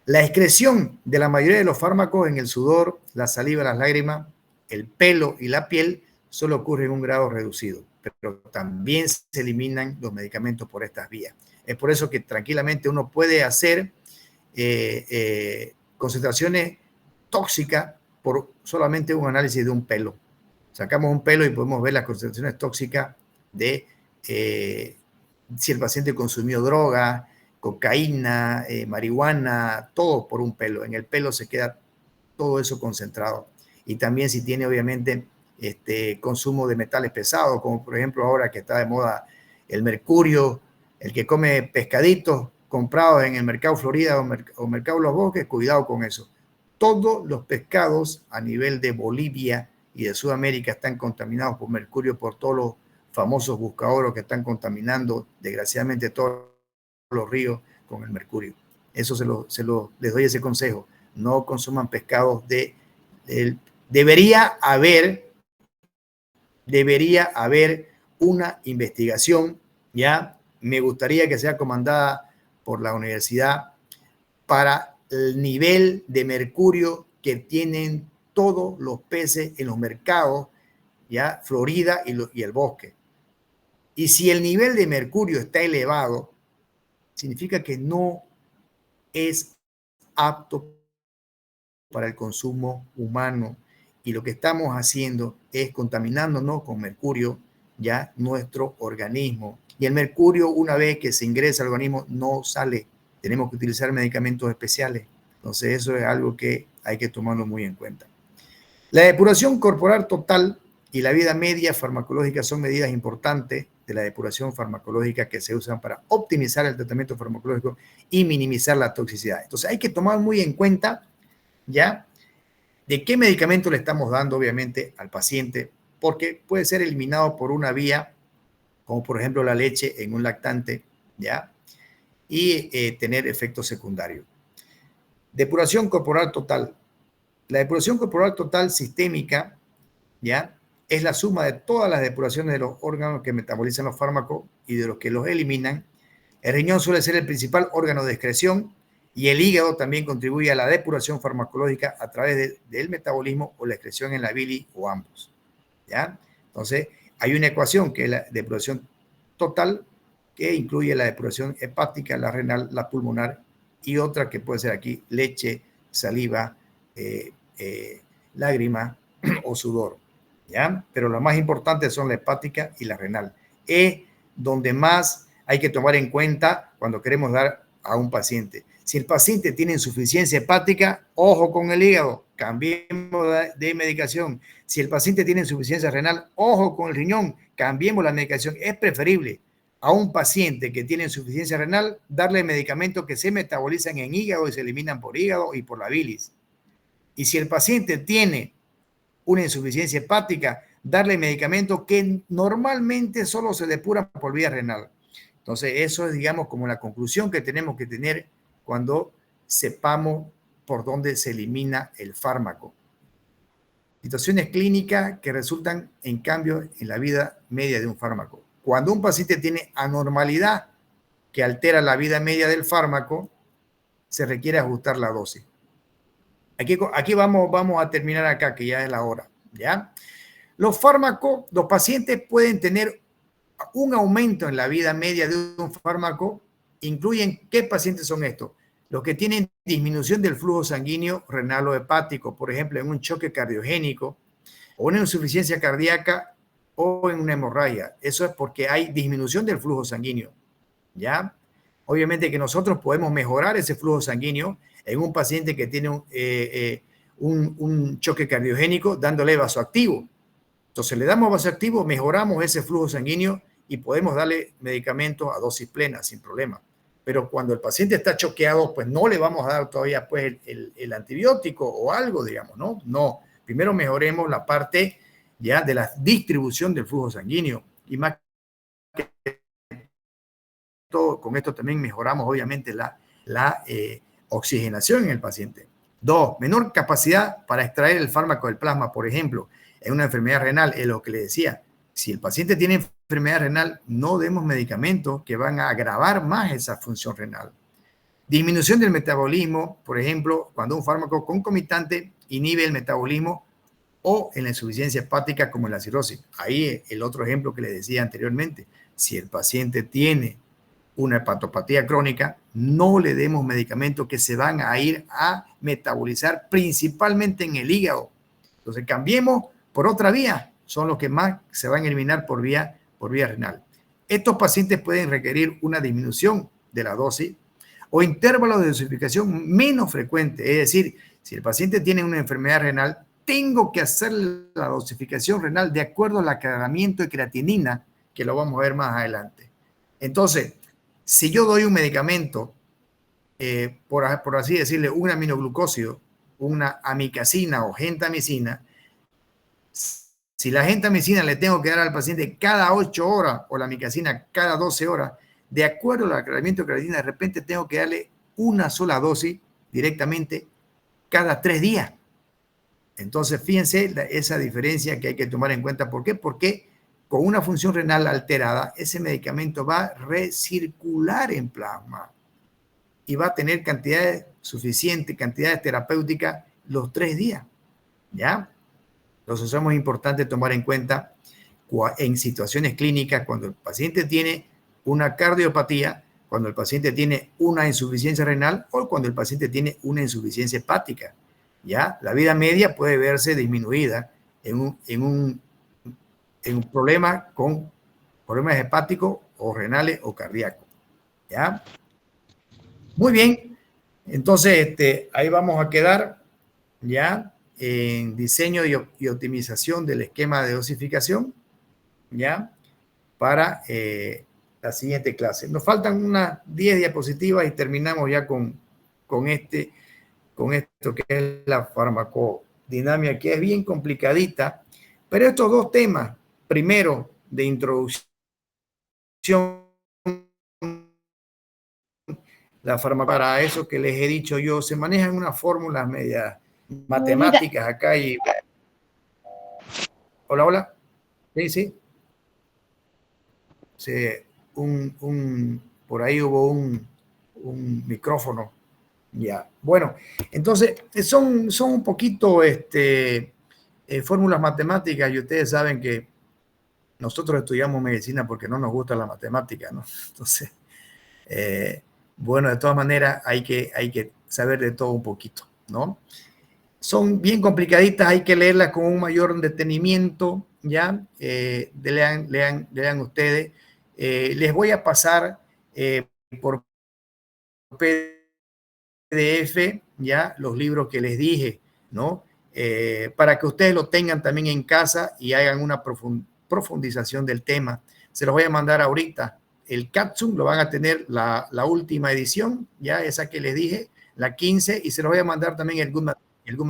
La excreción de la mayoría de los fármacos en el sudor, la saliva, las lágrimas, el pelo y la piel solo ocurre en un grado reducido, pero también se eliminan los medicamentos por estas vías. Es por eso que tranquilamente uno puede hacer concentraciones tóxicas por solamente un análisis de un pelo. Sacamos un pelo y podemos ver las concentraciones tóxicas de si el paciente consumió droga, cocaína, marihuana, todo por un pelo. En el pelo se queda todo eso concentrado. Y también si tiene obviamente consumo de metales pesados, como por ejemplo ahora que está de moda el mercurio, el que come pescaditos comprados en el mercado Florida o mercado Los Bosques, cuidado con eso. Todos los pescados a nivel de Bolivia y de Sudamérica están contaminados por mercurio, por todos los famosos buscaoros que están contaminando desgraciadamente todos los ríos con el mercurio. Eso les doy ese consejo. No consuman pescados debería haber una investigación, ¿ya? Me gustaría que sea comandada por la universidad para el nivel de mercurio que tienen todos los peces en los mercados, ¿ya? Florida y el bosque. Y si el nivel de mercurio está elevado, significa que no es apto para el consumo humano. Y lo que estamos haciendo es contaminándonos con mercurio ya nuestro organismo. Y el mercurio, una vez que se ingresa al organismo, no sale. Tenemos que utilizar medicamentos especiales. Entonces, eso es algo que hay que tomarlo muy en cuenta. La depuración corporal total y la vida media farmacológica son medidas importantes de la depuración farmacológica que se usan para optimizar el tratamiento farmacológico y minimizar la toxicidad. Entonces, hay que tomar muy en cuenta ya de qué medicamento le estamos dando, obviamente, al paciente, porque puede ser eliminado por una vía, como por ejemplo la leche en un lactante, ¿ya? Y tener efectos secundarios. Depuración corporal total. La depuración corporal total sistémica, ¿ya? Es la suma de todas las depuraciones de los órganos que metabolizan los fármacos y de los que los eliminan. El riñón suele ser el principal órgano de excreción y el hígado también contribuye a la depuración farmacológica a través del metabolismo o la excreción en la bilis o ambos, ¿ya? Entonces, hay una ecuación que es la depuración total, que incluye la depuración hepática, la renal, la pulmonar y otra que puede ser aquí leche, saliva, lágrima o sudor, ¿ya? Pero lo más importante son la hepática y la renal. Es donde más hay que tomar en cuenta cuando queremos dar a un paciente. Si el paciente tiene insuficiencia hepática, ojo con el hígado, cambiemos de medicación. Si el paciente tiene insuficiencia renal, ojo con el riñón, cambiemos la medicación. Es preferible a un paciente que tiene insuficiencia renal darle medicamentos que se metabolizan en hígado y se eliminan por hígado y por la bilis. Y si el paciente tiene una insuficiencia hepática, darle medicamentos que normalmente solo se depuran por vía renal. Entonces, eso es, digamos, como la conclusión que tenemos que tener cuando sepamos por dónde se elimina el fármaco. Situaciones clínicas que resultan en cambios en la vida media de un fármaco. Cuando un paciente tiene anormalidad que altera la vida media del fármaco, se requiere ajustar la dosis. Aquí vamos a terminar acá, que ya es la hora, ¿ya? Los fármacos, los pacientes pueden tener un aumento en la vida media de un fármaco. Incluyen, ¿qué pacientes son estos? Los que tienen disminución del flujo sanguíneo renal o hepático, por ejemplo, en un choque cardiogénico o una insuficiencia cardíaca o en una hemorragia. Eso es porque hay disminución del flujo sanguíneo, ¿ya? Obviamente que nosotros podemos mejorar ese flujo sanguíneo en un paciente que tiene un choque cardiogénico dándole vasoactivo. Entonces le damos vasoactivo, mejoramos ese flujo sanguíneo y podemos darle medicamentos a dosis plena sin problema. pero cuando el paciente está choqueado, pues no le vamos a dar todavía pues el antibiótico o algo, digamos, ¿no? No, primero mejoremos la parte ya de la distribución del flujo sanguíneo y más que todo, con esto también mejoramos obviamente la oxigenación en el paciente. 2, menor capacidad para extraer el fármaco del plasma, por ejemplo, en una enfermedad renal, es lo que le decía. Si el paciente tiene enfermedad renal, no demos medicamentos que van a agravar más esa función renal. Disminución del metabolismo, por ejemplo, cuando un fármaco concomitante inhibe el metabolismo o en la insuficiencia hepática como en la cirrosis. Ahí el otro ejemplo que le decía anteriormente. Si el paciente tiene una hepatopatía crónica, no le demos medicamentos que se van a ir a metabolizar principalmente en el hígado. Entonces cambiemos por otra vía, son los que más se van a eliminar por vía renal. Estos pacientes pueden requerir una disminución de la dosis o intervalos de dosificación menos frecuentes. Es decir, si el paciente tiene una enfermedad renal, tengo que hacer la dosificación renal de acuerdo al aclaramiento de creatinina, que lo vamos a ver más adelante. Entonces, si yo doy un medicamento, por así decirle, un aminoglucósido, una amicacina o gentamicina, si la gentamicina le tengo que dar al paciente cada 8 horas o la amicacina cada 12 horas, de acuerdo al aclaramiento de creatinina, de repente tengo que darle una sola dosis directamente cada 3 días. Entonces, fíjense esa diferencia que hay que tomar en cuenta. ¿Por qué? Porque con una función renal alterada, ese medicamento va a recircular en plasma y va a tener suficientes cantidades terapéuticas los 3 días. ¿Ya? Entonces, eso es muy importante tomar en cuenta en situaciones clínicas cuando el paciente tiene una cardiopatía, cuando el paciente tiene una insuficiencia renal o cuando el paciente tiene una insuficiencia hepática. ¿Ya? La vida media puede verse disminuida en un problema con problemas hepáticos o renales o cardíacos. ¿Ya? Muy bien. Entonces, ahí vamos a quedar ya en diseño y optimización del esquema de dosificación, ¿ya? Para la siguiente clase. Nos faltan unas 10 diapositivas y terminamos ya con esto que es la farmacodinámica, que es bien complicadita, pero estos dos temas, primero de introducción, la para eso que les he dicho yo, se manejan unas fórmulas medias matemáticas acá y... Hola, hola. Sí, sí. Sí, por ahí hubo un micrófono. Ya, bueno, entonces son un poquito fórmulas matemáticas y ustedes saben que nosotros estudiamos medicina porque no nos gusta la matemática, ¿no? Entonces, bueno, de todas maneras hay que saber de todo un poquito, ¿no? Son bien complicaditas, hay que leerlas con un mayor detenimiento, ¿ya? Lean ustedes. Les voy a pasar por PDF, ya, los libros que les dije, ¿no? Para que ustedes lo tengan también en casa y hagan una profundización del tema. Se los voy a mandar ahorita. El Capsule lo van a tener la última edición, ya esa que les dije, la 15, y se los voy a mandar también el Goodman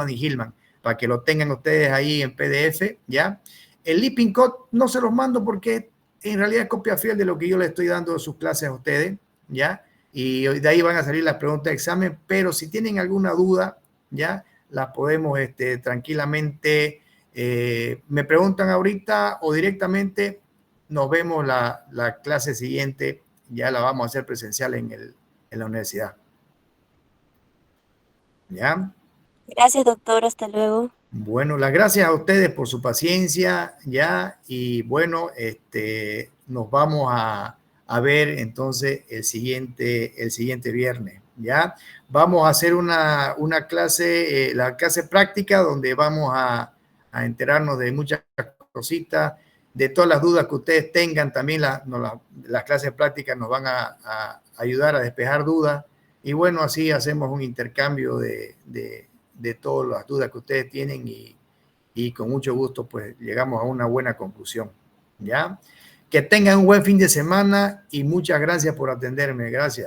y Hillman, para que lo tengan ustedes ahí en PDF, ¿ya? El Leaping Code no se los mando porque en realidad es copia fiel de lo que yo les estoy dando de sus clases a ustedes, ¿ya? Y de ahí van a salir las preguntas de examen, pero si tienen alguna duda, ya las podemos tranquilamente, me preguntan ahorita o directamente, nos vemos la clase siguiente, ya la vamos a hacer presencial en la universidad. ¿Ya? Gracias, doctor. Hasta luego. Bueno, las gracias a ustedes por su paciencia, ya, y bueno, nos vamos a ver entonces el siguiente viernes, ¿ya? Vamos a hacer una clase, la clase práctica, donde vamos a enterarnos de muchas cositas, de todas las dudas que ustedes tengan. También las clases prácticas nos van a ayudar a despejar dudas, y bueno, así hacemos un intercambio de todas las dudas que ustedes tienen y con mucho gusto pues llegamos a una buena conclusión, ¿ya? Que tengan un buen fin de semana y muchas gracias por atenderme. Gracias.